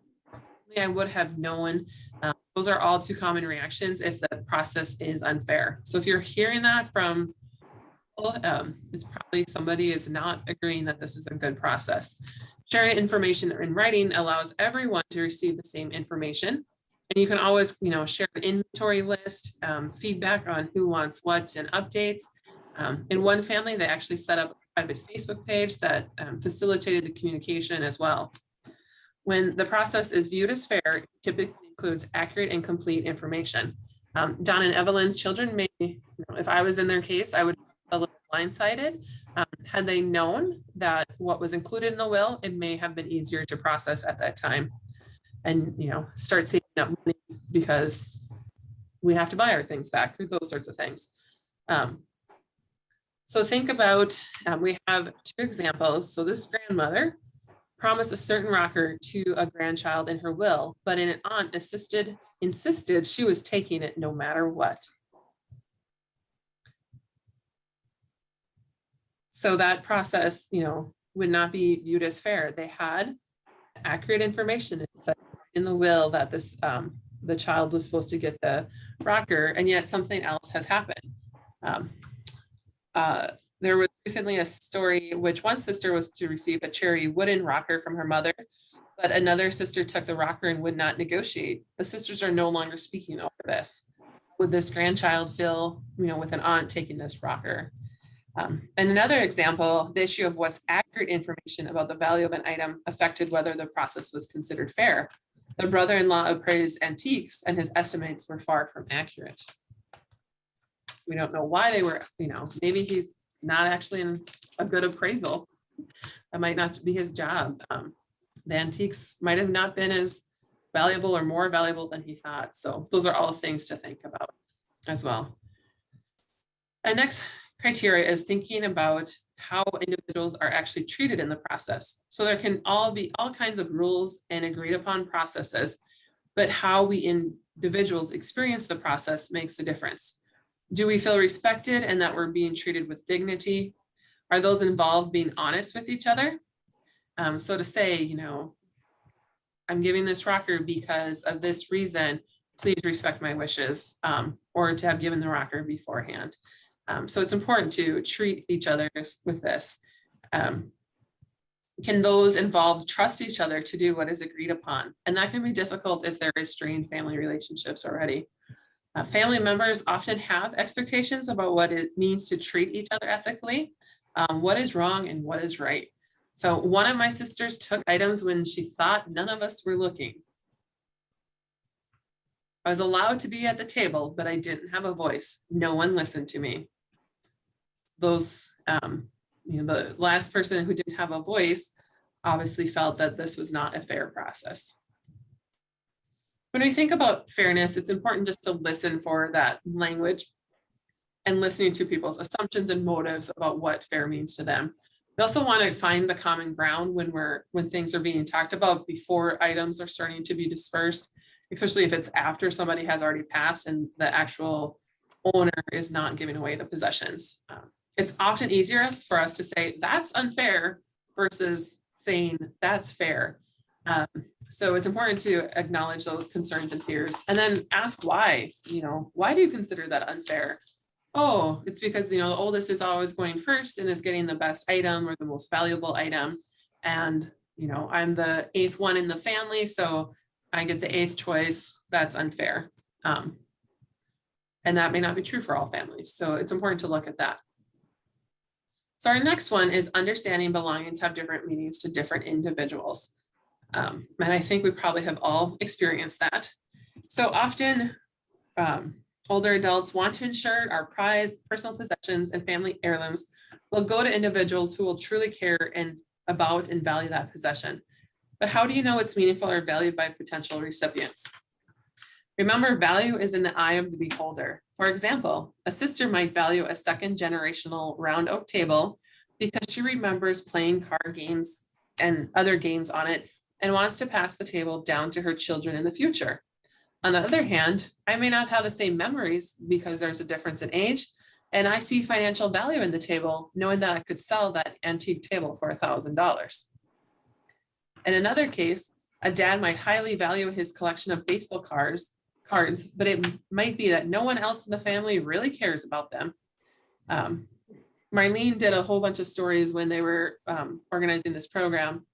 I would have known. Those are all too common reactions if the process is unfair. So if you're hearing that from, it's probably somebody is not agreeing that this is a good process. Sharing information in writing allows everyone to receive the same information. And you can always, share an inventory list, feedback on who wants what and updates. In one family, they actually set up a private Facebook page that facilitated the communication as well. When the process is viewed as fair, it typically includes accurate and complete information. Don and Evelyn's children may, if I was in their case, I would be a little blindsided. Had they known that what was included in the will, it may have been easier to process at that time. And start saving up money because we have to buy our things back, those sorts of things. So think about, we have two examples. So this grandmother promised a certain rocker to a grandchild in her will, but an aunt insisted she was taking it no matter what. So that process, would not be viewed as fair. They had accurate information. It said in the will that this the child was supposed to get the rocker, and yet something else has happened. There was recently a story which one sister was to receive a cherry wooden rocker from her mother, but another sister took the rocker and would not negotiate. The sisters are no longer speaking over this. Would this grandchild feel, with an aunt taking this rocker? And another example, the issue of what's accurate information about the value of an item affected whether the process was considered fair. The brother-in-law appraised antiques and his estimates were far from accurate. We don't know why they were, maybe he's not actually in a good appraisal. That might not be his job. The antiques might have not been as valuable or more valuable than he thought. So those are all things to think about as well. And next criteria is thinking about how individuals are actually treated in the process. So there can all be all kinds of rules and agreed upon processes, but how we individuals experience the process makes a difference. Do we feel respected and that we're being treated with dignity? Are those involved being honest with each other? So to say, you know, I'm giving this rocker because of this reason, please respect my wishes, or to have given the rocker beforehand. So it's important to treat each other with this. Can those involved trust each other to do what is agreed upon? And that can be difficult if there is strained family relationships already. Family members often have expectations about what it means to treat each other ethically, what is wrong and what is right. So one of my sisters took items when she thought none of us were looking. I was allowed to be at the table, but I didn't have a voice. No one listened to me. Those, you know, the last person who didn't have a voice obviously felt that this was not a fair process. When we think about fairness, it's important just to listen for that language and listening to people's assumptions and motives about what fair means to them. We also want to find the common ground when things are being talked about before items are starting to be dispersed, especially if it's after somebody has already passed and the actual owner is not giving away the possessions. It's often easier for us to say that's unfair versus saying that's fair. So it's important to acknowledge those concerns and fears and then ask why, you know, why do you consider that unfair? Oh, it's because, you know, the oldest is always going first and is getting the best item or the most valuable item. And, you know, I'm the 8th one in the family, so I get the 8th choice. That's unfair. And that may not be true for all families. So it's important to look at that. So our next one is understanding belongings have different meanings to different individuals. And I think we probably have all experienced that. So often, older adults want to ensure our prized personal possessions and family heirlooms will go to individuals who will truly care about and value that possession. But how do you know it's meaningful or valued by potential recipients? Remember, value is in the eye of the beholder. For example, a sister might value a second generational round oak table because she remembers playing card games and other games on it and wants to pass the table down to her children in the future. On the other hand, I may not have the same memories because there's a difference in age, and I see financial value in the table, knowing that I could sell that antique table for $1,000. In another case, a dad might highly value his collection of baseball cards, but it might be that no one else in the family really cares about them. Marlene did a whole bunch of stories when they were organizing this program.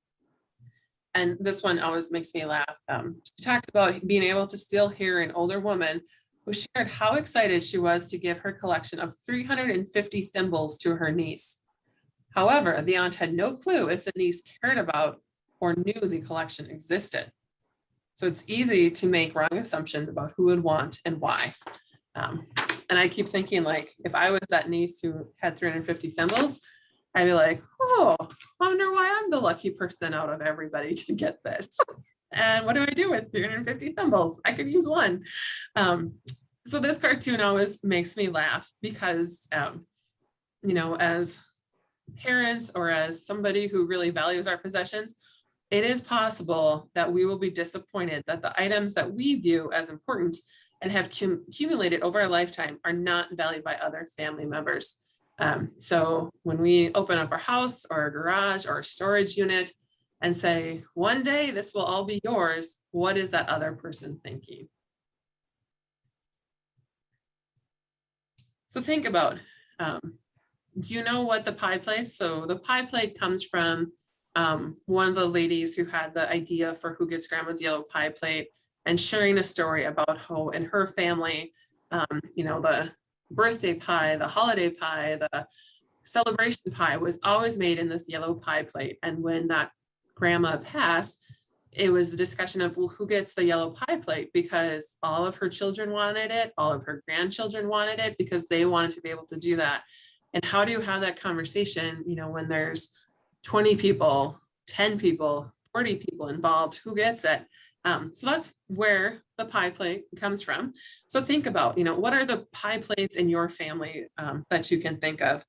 And this one always makes me laugh. She talks about being able to still hear an older woman who shared how excited she was to give her collection of 350 thimbles to her niece. However, the aunt had no clue if the niece cared about or knew the collection existed. So it's easy to make wrong assumptions about who would want and why. And I keep thinking, like, if I was that niece who had 350 thimbles, I'd be like, oh, I wonder why I'm the lucky person out of everybody to get this. And what do I do with 350 thimbles? I could use one. So this cartoon always makes me laugh because, you know, as parents or as somebody who really values our possessions, it is possible that we will be disappointed that the items that we view as important and have accumulated over a lifetime are not valued by other family members. So when we open up our house or our garage or our storage unit and say, one day this will all be yours, what is that other person thinking? So think about, do you know what the pie plate? So the pie plate comes from one of the ladies who had the idea for Who Gets Grandma's Yellow Pie Plate and sharing a story about how in her family, you know, the birthday pie, the holiday pie, the celebration pie was always made in this yellow pie plate. And when that grandma passed, it was the discussion of, well, who gets the yellow pie plate? Because all of her children wanted it, all of her grandchildren wanted it because they wanted to be able to do that. And how do you have that conversation, you know, when there's 20 people, 10 people, 40 people involved, who gets it? So that's where the pie plate comes from. So think about, you know, what are the pie plates in your family that you can think of?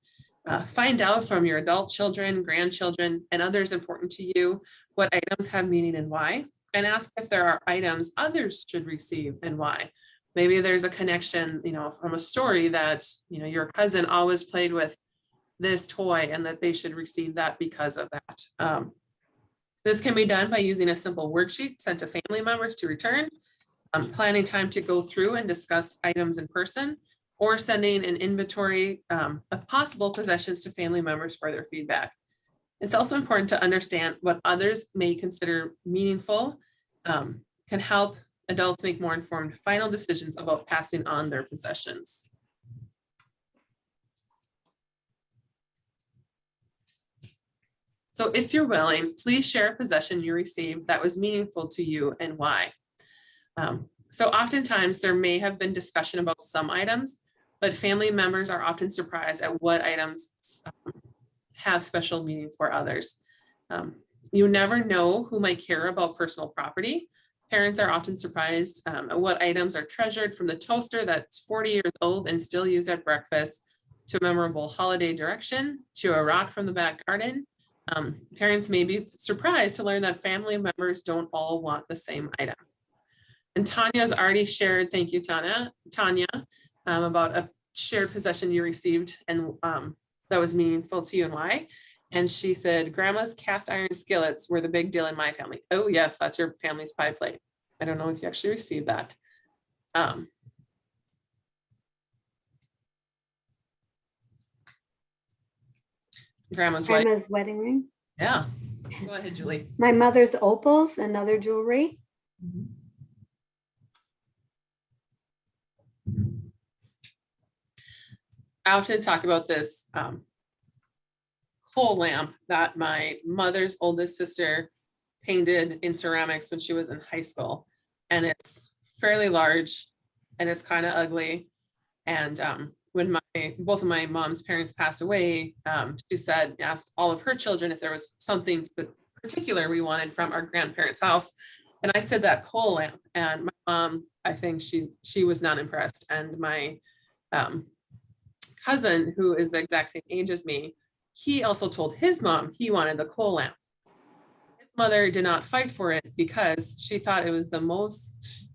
Find out from your adult children, grandchildren, and others important to you what items have meaning and why. and ask if there are items others should receive and why. Maybe there's a connection, from a story that, your cousin always played with this toy and that they should receive that because of that. This can be done by using a simple worksheet sent to family members to return, planning time to go through and discuss items in person, or sending an inventory of possible possessions to family members for their feedback. It's also important to understand what others may consider meaningful, can help adults make more informed final decisions about passing on their possessions. So if you're willing, please share a possession you received that was meaningful to you and why. So oftentimes there may have been discussion about some items, but family members are often surprised at what items have special meaning for others. You never know who might care about personal property. Parents are often surprised at what items are treasured, from the toaster that's 40 years old and still used at breakfast, to a memorable holiday direction, to a rock from the back garden. Parents may be surprised to learn that family members don't all want the same item. And Tanya's already shared, thank you, Tanya, about a shared possession you received and that was meaningful to you and why. And she said, grandma's cast iron skillets were the big deal in my family. Oh yes, that's your family's pie plate. I don't know if you actually received that. Grandma's wedding ring. Yeah, go ahead, Julie. My mother's opals and other jewelry. I often talk about this coal lamp that my mother's oldest sister painted in ceramics when she was in high school. And it's fairly large and it's kind of ugly. And when both of my mom's parents passed away, she asked all of her children if there was something particular we wanted from our grandparents' house. And I said that coal lamp, and my mom, I think she was not impressed. And my cousin, who is the exact same age as me, he also told his mom he wanted the coal lamp. His mother did not fight for it because she thought it was the most,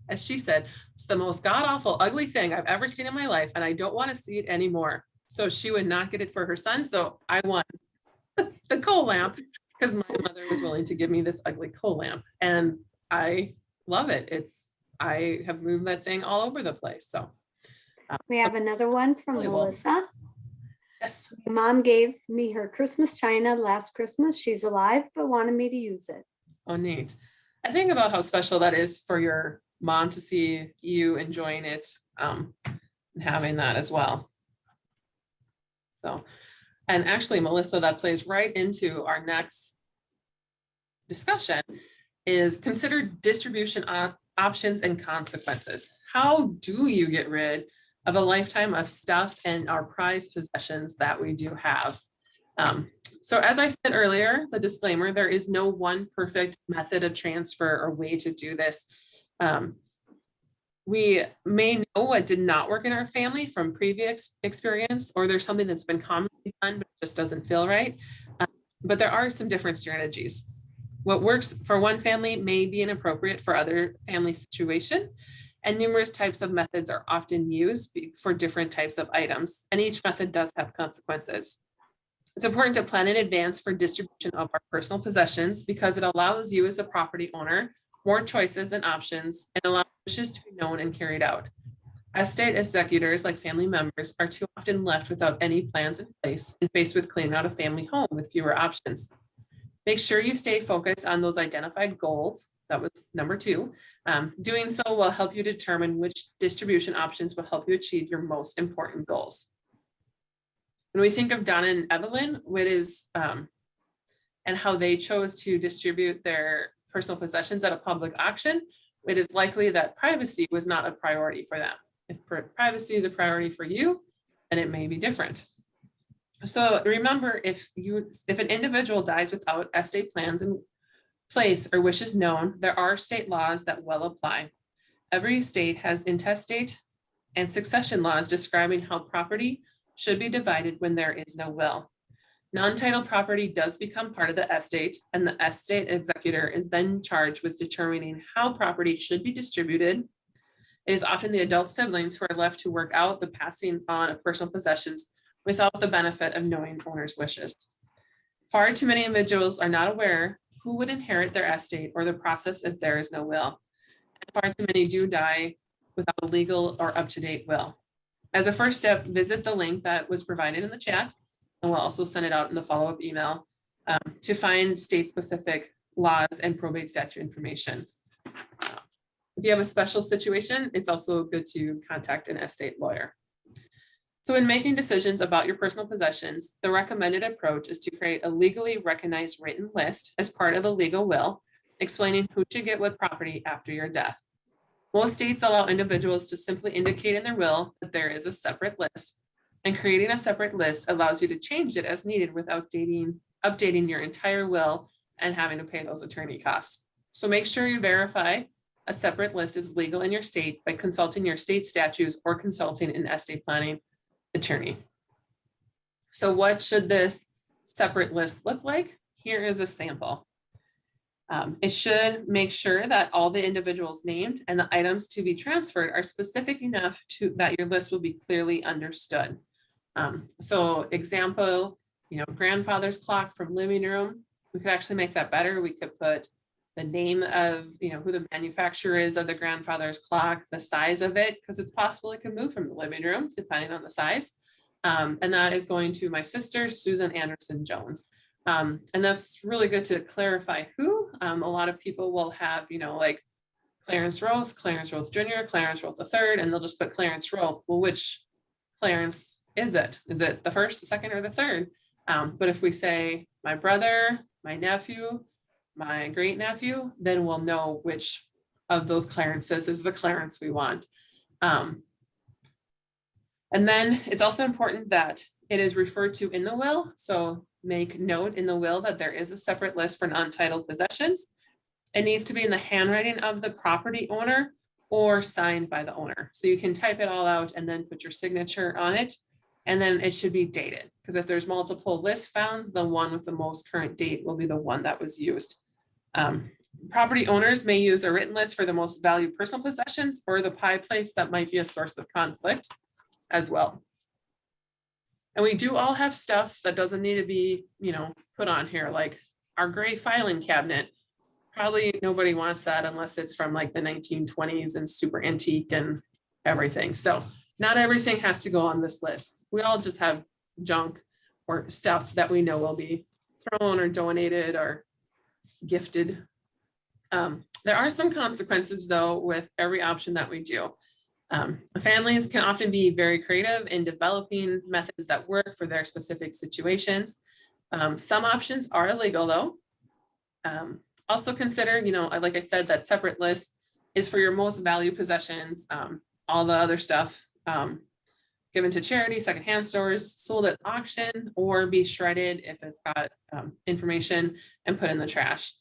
as she said, it's the most god-awful, ugly thing I've ever seen in my life, and I don't want to see it anymore. So she would not get it for her son. So I won the coal lamp because my mother was willing to give me this ugly coal lamp, and I love it. I have moved that thing all over the place. So we have another one from Melissa. Yes. My mom gave me her Christmas china last Christmas. She's alive, but wanted me to use it. Oh, neat. I think about how special that is for your mom to see you enjoying it and having that as well. So, and actually, Melissa, that plays right into our next discussion, is consider distribution options and consequences. How do you get rid of a lifetime of stuff and our prized possessions that we do have? So as I said earlier, the disclaimer, there is no one perfect method of transfer or way to do this. We may know what did not work in our family from previous experience, or there's something that's been commonly done, but just doesn't feel right. But there are some different strategies. What works for one family may be inappropriate for other family situation, and numerous types of methods are often used for different types of items, and each method does have consequences. It's important to plan in advance for distribution of our personal possessions because it allows you as a property owner more choices and options and allows wishes to be known and carried out. Estate executors, like family members, are too often left without any plans in place and faced with cleaning out a family home with fewer options. Make sure you stay focused on those identified goals. That was number 2. Doing so will help you determine which distribution options will help you achieve your most important goals. When we think of Donna and Evelyn, and how they chose to distribute their personal possessions at a public auction, it is likely that privacy was not a priority for them. If privacy is a priority for you, then it may be different. So remember, if an individual dies without estate plans in place or wishes known, there are state laws that will apply. Every state has intestate and succession laws describing how property should be divided when there is no will. Non-titled property does become part of the estate, and the estate executor is then charged with determining how property should be distributed. It is often the adult siblings who are left to work out the passing on of personal possessions without the benefit of knowing owner's wishes. Far too many individuals are not aware who would inherit their estate or the process if there is no will. And far too many do die without a legal or up-to-date will. As a first step, visit the link that was provided in the chat, and we'll also send it out in the follow-up email to find state-specific laws and probate statute information. If you have a special situation, it's also good to contact an estate lawyer. So in making decisions about your personal possessions, the recommended approach is to create a legally recognized written list as part of a legal will, explaining who should get what property after your death. Most states allow individuals to simply indicate in their will that there is a separate list, and creating a separate list allows you to change it as needed without updating your entire will and having to pay those attorney costs. So make sure you verify a separate list is legal in your state by consulting your state statutes or consulting an estate planning attorney. So what should this separate list look like? Here is a sample. It should make sure that all the individuals named and the items to be transferred are specific enough that your list will be clearly understood. So example, grandfather's clock from living room, we could actually make that better. We could put the name of, who the manufacturer is of the grandfather's clock, the size of it, because it's possible it could move from the living room depending on the size. And that is going to my sister, Susan Anderson Jones. And that's really good to clarify who. A lot of people will have, like Clarence Roth Jr., Clarence Roth III, and they'll just put Clarence Roth. Well, which Clarence is it? Is it the first, the second, or the third? But if we say my brother, my nephew, my great nephew, then we'll know which of those Clarences is the Clarence we want. And then it's also important that it is referred to in the will. So make note in the will that there is a separate list for non-titled possessions. It needs to be in the handwriting of the property owner or signed by the owner. So you can type it all out and then put your signature on it. And then it should be dated, because if there's multiple list founds, the one with the most current date will be the one that was used. Property owners may use a written list for the most valued personal possessions or the pie plates that might be a source of conflict as well. And we do all have stuff that doesn't need to be, put on here, like our gray filing cabinet. Probably nobody wants that unless it's from like the 1920s and super antique and everything. So not everything has to go on this list. We all just have junk or stuff that we know will be thrown or donated or gifted. There are some consequences though with every option that we do. Families can often be very creative in developing methods that work for their specific situations. Some options are illegal though. Also consider, like I said, that separate list is for your most valued possessions. All the other stuff given to charity, secondhand stores, sold at auction, or be shredded if it's got information and put in the trash.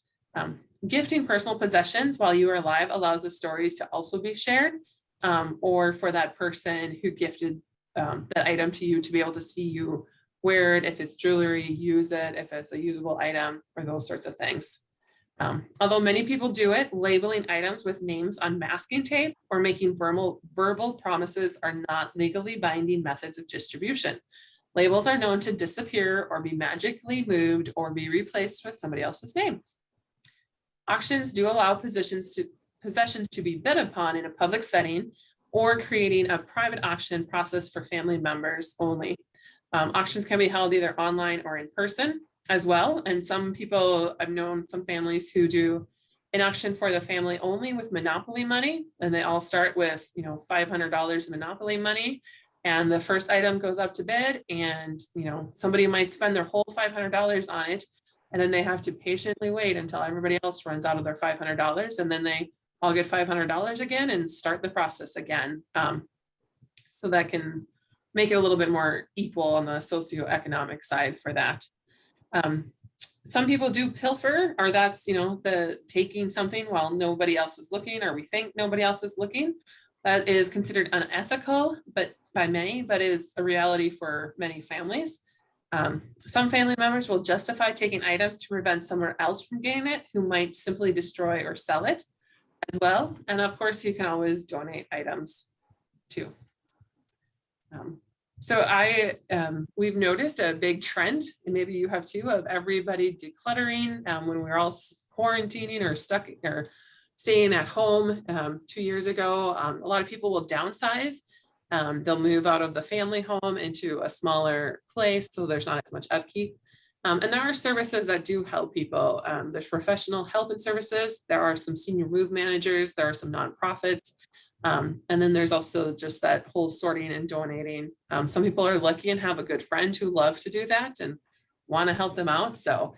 Gifting personal possessions while you are alive allows the stories to also be shared, or for that person who gifted that item to you to be able to see you wear it, if it's jewelry, use it, if it's a usable item, or those sorts of things. Although many people do it, labeling items with names on masking tape or making verbal promises are not legally binding methods of distribution. Labels are known to disappear or be magically moved or be replaced with somebody else's name. Auctions do allow possessions to be bid upon in a public setting or creating a private auction process for family members only. Auctions can be held either online or in person as well. And some people, I've known some families who do an auction for the family only with Monopoly money. And they all start with, $500 Monopoly money. And the first item goes up to bid and, somebody might spend their whole $500 on it. And then they have to patiently wait until everybody else runs out of their $500. And then they all get $500 again and start the process again. So that can make it a little bit more equal on the socioeconomic side for that. Some people do pilfer, or that's, the taking something while nobody else is looking, or we think nobody else is looking. That is considered unethical, but by many, but is a reality for many families. Some family members will justify taking items to prevent someone else from getting it who might simply destroy or sell it as well. And of course, you can always donate items too. We've noticed a big trend, and maybe you have too, of everybody decluttering when we're all quarantining or stuck or staying at home 2 years ago. A lot of people will downsize. They'll move out of the family home into a smaller place, so there's not as much upkeep. And there are services that do help people. There's professional help and services. There are some senior move managers. There are some nonprofits. And then there's also just that whole sorting and donating. Some people are lucky and have a good friend who love to do that and want to help them out. So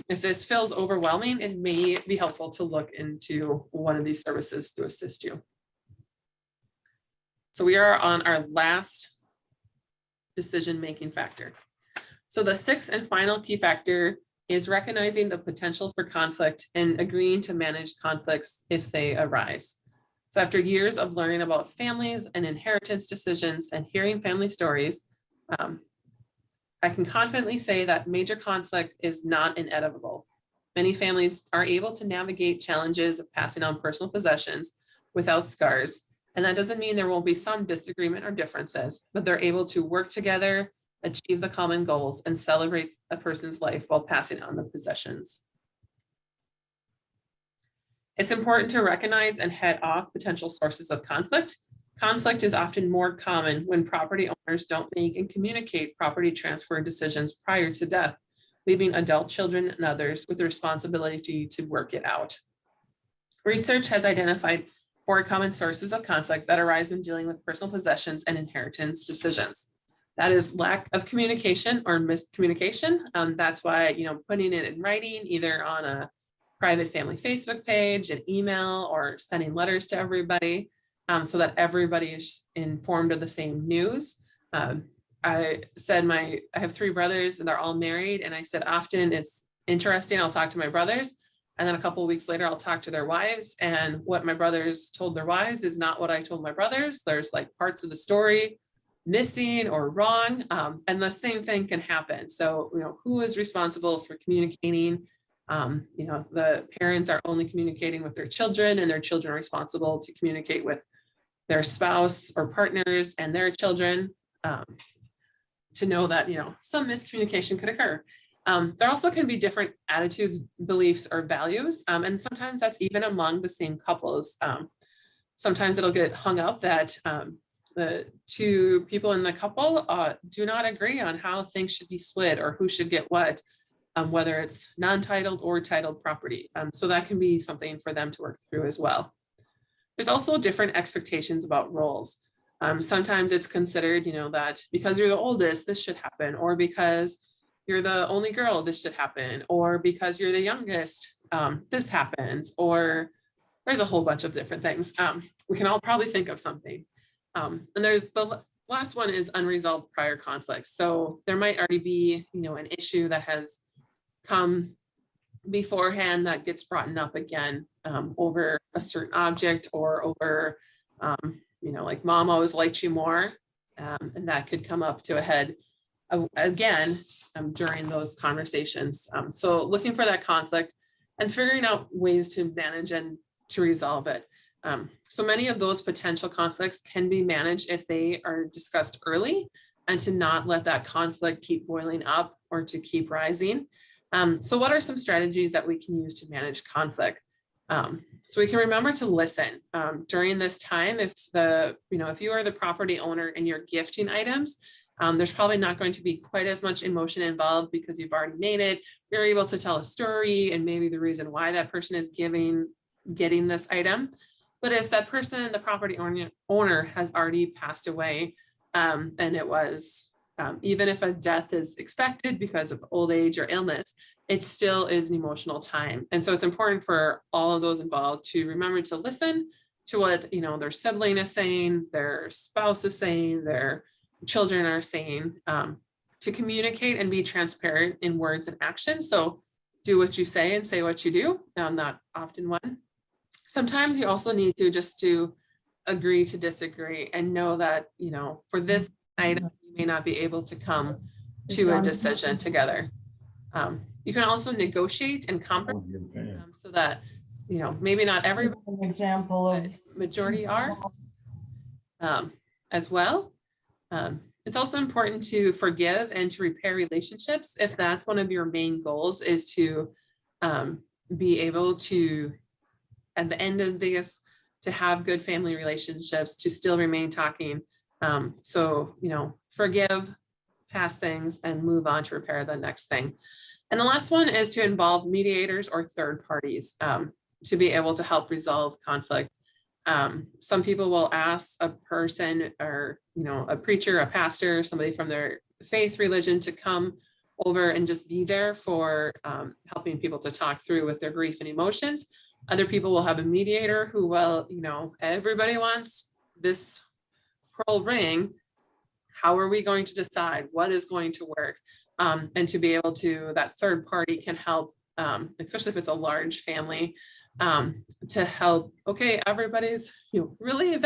if this feels overwhelming, it may be helpful to look into one of these services to assist you. So we are on our last decision-making factor. So the sixth and final key factor is recognizing the potential for conflict and agreeing to manage conflicts if they arise. So after years of learning about families and inheritance decisions and hearing family stories, I can confidently say that major conflict is not inevitable. Many families are able to navigate challenges of passing on personal possessions without scars. And that doesn't mean there won't be some disagreement or differences, but they're able to work together, achieve the common goals, and celebrate a person's life while passing on the possessions. It's important to recognize and head off potential sources of conflict. Conflict is often more common when property owners don't make and communicate property transfer decisions prior to death, leaving adult children and others with the responsibility to work it out. Research has identified 4 common sources of conflict that arise when dealing with personal possessions and inheritance decisions. That is lack of communication or miscommunication. That's why, putting it in writing, either on a private family Facebook page, an email, or sending letters to everybody so that everybody is informed of the same news. I said I have 3 brothers and they're all married. And I said, often it's interesting, I'll talk to my brothers. And then a couple of weeks later, I'll talk to their wives. And what my brothers told their wives is not what I told my brothers. There's like parts of the story missing or wrong. And the same thing can happen. So, who is responsible for communicating? The parents are only communicating with their children, and their children are responsible to communicate with their spouse or partners and their children to know that, some miscommunication could occur. There also can be different attitudes, beliefs, or values. And sometimes that's even among the same couples. Sometimes it'll get hung up that the 2 people in the couple do not agree on how things should be split or who should get what, whether it's non-titled or titled property. So that can be something for them to work through as well. There's also different expectations about roles. Sometimes it's considered, that because you're the oldest, this should happen, or because you're the only girl, this should happen, or because you're the youngest, this happens, or there's a whole bunch of different things. We can all probably think of something. And there's the last one is unresolved prior conflicts. So there might already be, an issue that has come beforehand that gets brought up again over a certain object or over, like mom always liked you more. And that could come up to a head again during those conversations. So looking for that conflict and figuring out ways to manage and to resolve it. So many of those potential conflicts can be managed if they are discussed early and to not let that conflict keep boiling up or to keep rising. So what are some strategies that we can use to manage conflict? So we can remember to listen during this time. If you are the property owner and you're gifting items, there's probably not going to be quite as much emotion involved because you've already made it. You're able to tell a story and maybe the reason why that person is getting this item. But if that person, the property owner has already passed away, and it was, even if a death is expected because of old age or illness, it still is an emotional time. And so it's important for all of those involved to remember to listen to what, their sibling is saying, their spouse is saying, their children are saying, to communicate and be transparent in words and actions. So do what you say and say what you do. Not often one. Sometimes you also need to agree to disagree and know that, for this item, you may not be able to come to a Done. decision together. You can also negotiate and compromise so that, you know, maybe not everybody, An example but of, majority are as well. It's also important to forgive and to repair relationships if that's one of your main goals, is to be able to, at the end of this, to have good family relationships, to still remain talking. So, you know, forgive past things and move on to repair the next thing. And the last one is to involve mediators or third parties to be able to help resolve conflict. Some people will ask a person, or, you know, a preacher, a pastor, somebody from their faith religion to come over and just be there for helping people to talk through with their grief and emotions. Other people will have a mediator who will, you know, everybody wants this pearl ring. How are we going to decide what is going to work? And to be able to, that third party can help, especially if it's a large family, to help, okay, everybody's, you know, really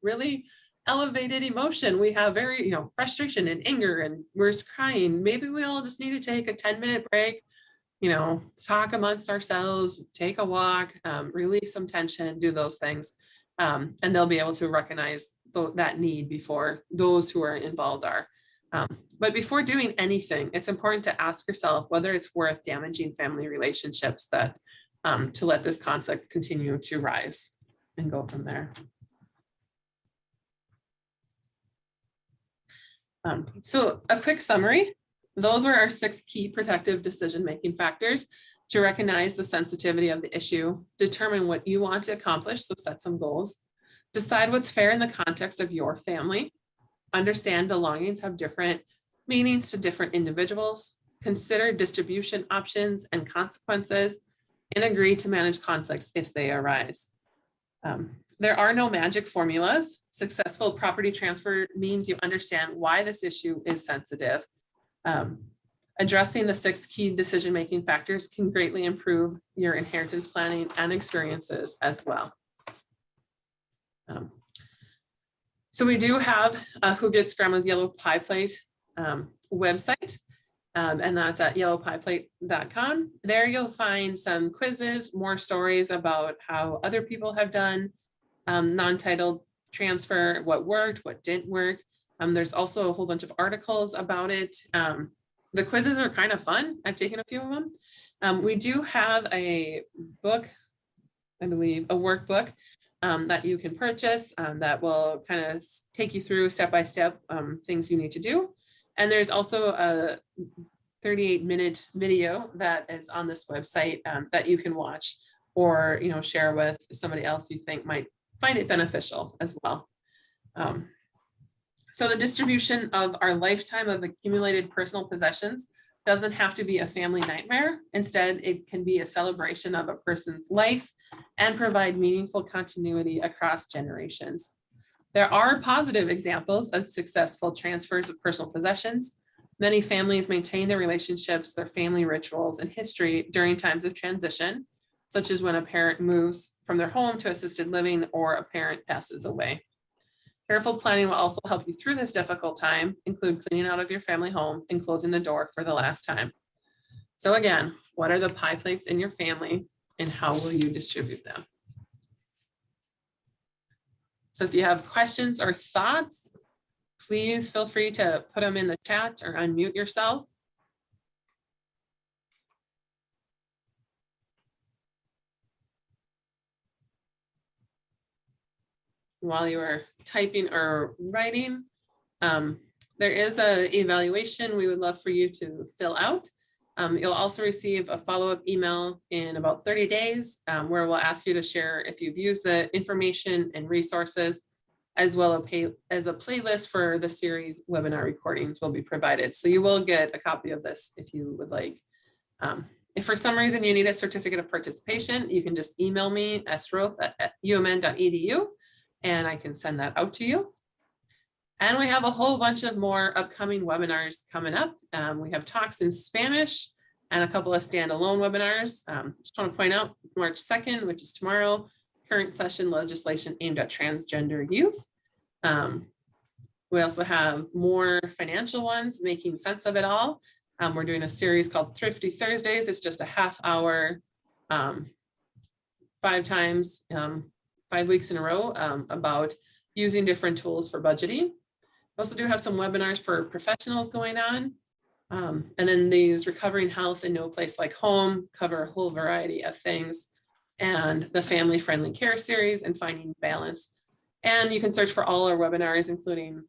really elevated emotion. We have very, you know, frustration and anger and we're crying. Maybe we all just need to take a 10-minute break, you know, talk amongst ourselves, take a walk, release some tension, do those things. And they'll be able to recognize that need before those who are involved are. But before doing anything, it's important to ask yourself whether it's worth damaging family relationships that to let this conflict continue to rise, and go from there. So a quick summary. Those are our 6 key protective decision-making factors: to recognize the sensitivity of the issue, determine what you want to accomplish, so set some goals, decide what's fair in the context of your family, understand belongings have different meanings to different individuals, consider distribution options and consequences, and agree to manage conflicts if they arise. There are no magic formulas. Successful property transfer means you understand why this issue is sensitive. Addressing the 6 key decision-making factors can greatly improve your inheritance planning and experiences as well. So we do have a Who Gets Grandma's Yellow Pie Plate website, and that's at yellowpieplate.com. There you'll find some quizzes, more stories about how other people have done non-titled transfer, what worked, what didn't work. There's also a whole bunch of articles about it. The quizzes are kind of fun. I've taken a few of them. We do have a book, I believe, a workbook that you can purchase that will kind of take you through step-by-step things you need to do. And there's also a 38-minute video that is on this website that you can watch, or, you know, share with somebody else you think might find it beneficial as well. So the distribution of our lifetime of accumulated personal possessions doesn't have to be a family nightmare. Instead, it can be a celebration of a person's life and provide meaningful continuity across generations. There are positive examples of successful transfers of personal possessions. Many families maintain their relationships, their family rituals, and history during times of transition, such as when a parent moves from their home to assisted living or a parent passes away. Careful planning will also help you through this difficult time, include cleaning out of your family home and closing the door for the last time. So again, what are the pie plates in your family and how will you distribute them? So if you have questions or thoughts, please feel free to put them in the chat or unmute yourself. While you are typing or writing, there is an evaluation we would love for you to fill out. You'll also receive a follow-up email in about 30 days where we'll ask you to share if you've used the information and resources, as well as a playlist for the series webinar recordings will be provided. So you will get a copy of this if you would like. If for some reason you need a certificate of participation, you can just email me sroth@umn.edu and I can send that out to you. And we have a whole bunch of more upcoming webinars coming up. We have talks in Spanish and a couple of standalone webinars. Just want to point out March 2nd, which is tomorrow, current session legislation aimed at transgender youth. We also have more financial ones, making sense of it all. We're doing a series called Thrifty Thursdays. It's just a half hour, 5 times, 5 weeks in a row, about using different tools for budgeting. We also do have some webinars for professionals going on. And then these Recovering Health in No Place Like Home cover a whole variety of things, and the Family Friendly Care series and Finding Balance. And you can search for all our webinars, including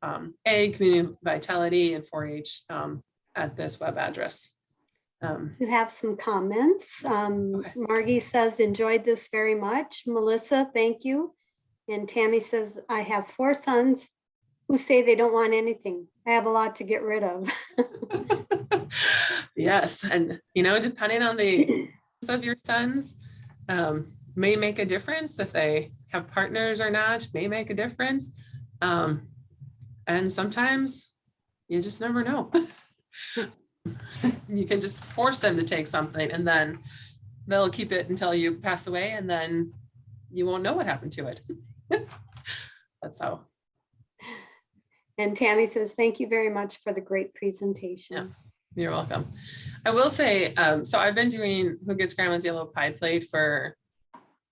AG, Community Vitality, and 4-H at this web address. You have some comments. Margie says, enjoyed this very much. Melissa, thank you. And Tammy says, I have 4 sons who say they don't want anything. I have a lot to get rid of. Yes, and depending on the of your sons, may make a difference. If they have partners or not, may make a difference. And sometimes you just never know. You can just force them to take something, and then they'll keep it until you pass away, and then you won't know what happened to it. That's how. And Tammy says, thank you very much for the great presentation. Yeah, you're welcome. I will say, so I've been doing Who Gets Grandma's Yellow Pie Plate for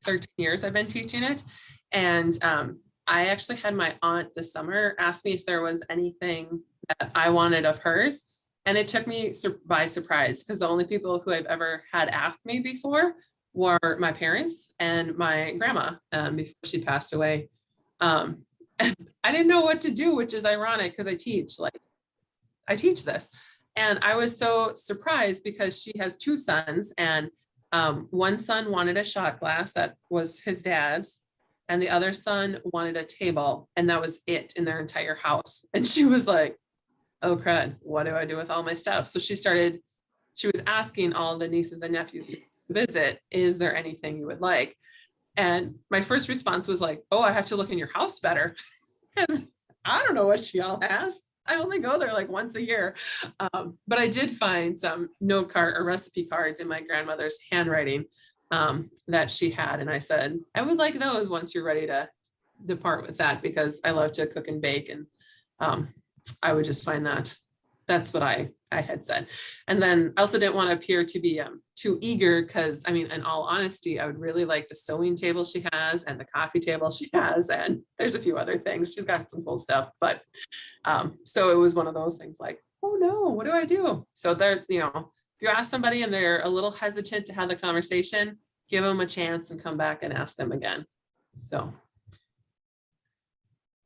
13 years. I've been teaching it. And I actually had my aunt this summer ask me if there was anything that I wanted of hers. And it took me by surprise, because the only people who I've ever had asked me before were my parents and my grandma before she passed away. And I didn't know what to do, which is ironic because I teach this. And I was so surprised because she has 2 sons, and one son wanted a shot glass that was his dad's, and the other son wanted a table, and that was it in their entire house. And she was like, oh crud, what do I do with all my stuff? So she was asking all the nieces and nephews to visit, is there anything you would like? And my first response was like, oh, I have to look in your house better, because I don't know what she all has. I only go there like once a year. But I did find some note card or recipe cards in my grandmother's handwriting that she had. And I said, I would like those once you're ready to depart with that, because I love to cook and bake. And I would just find that that's what I had said. And then I also didn't want to appear to be too eager, because I mean, in all honesty, I would really like the sewing table she has and the coffee table she has, and there's a few other things. She's got some cool stuff, but so it was one of those things like, oh no, what do I do? So there, if you ask somebody and they're a little hesitant to have the conversation, give them a chance and come back and ask them again. So.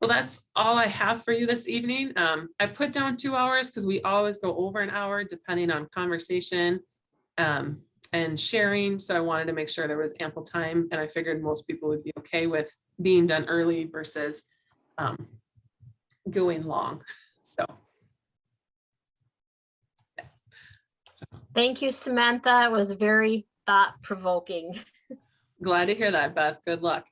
Well, that's all I have for you this evening. I put down 2 hours because we always go over an hour depending on conversation and sharing. So I wanted to make sure there was ample time, and I figured most people would be okay with being done early versus going long. So. Yeah. Thank you, Samantha. It was very thought-provoking. Glad to hear that, Beth. Good luck.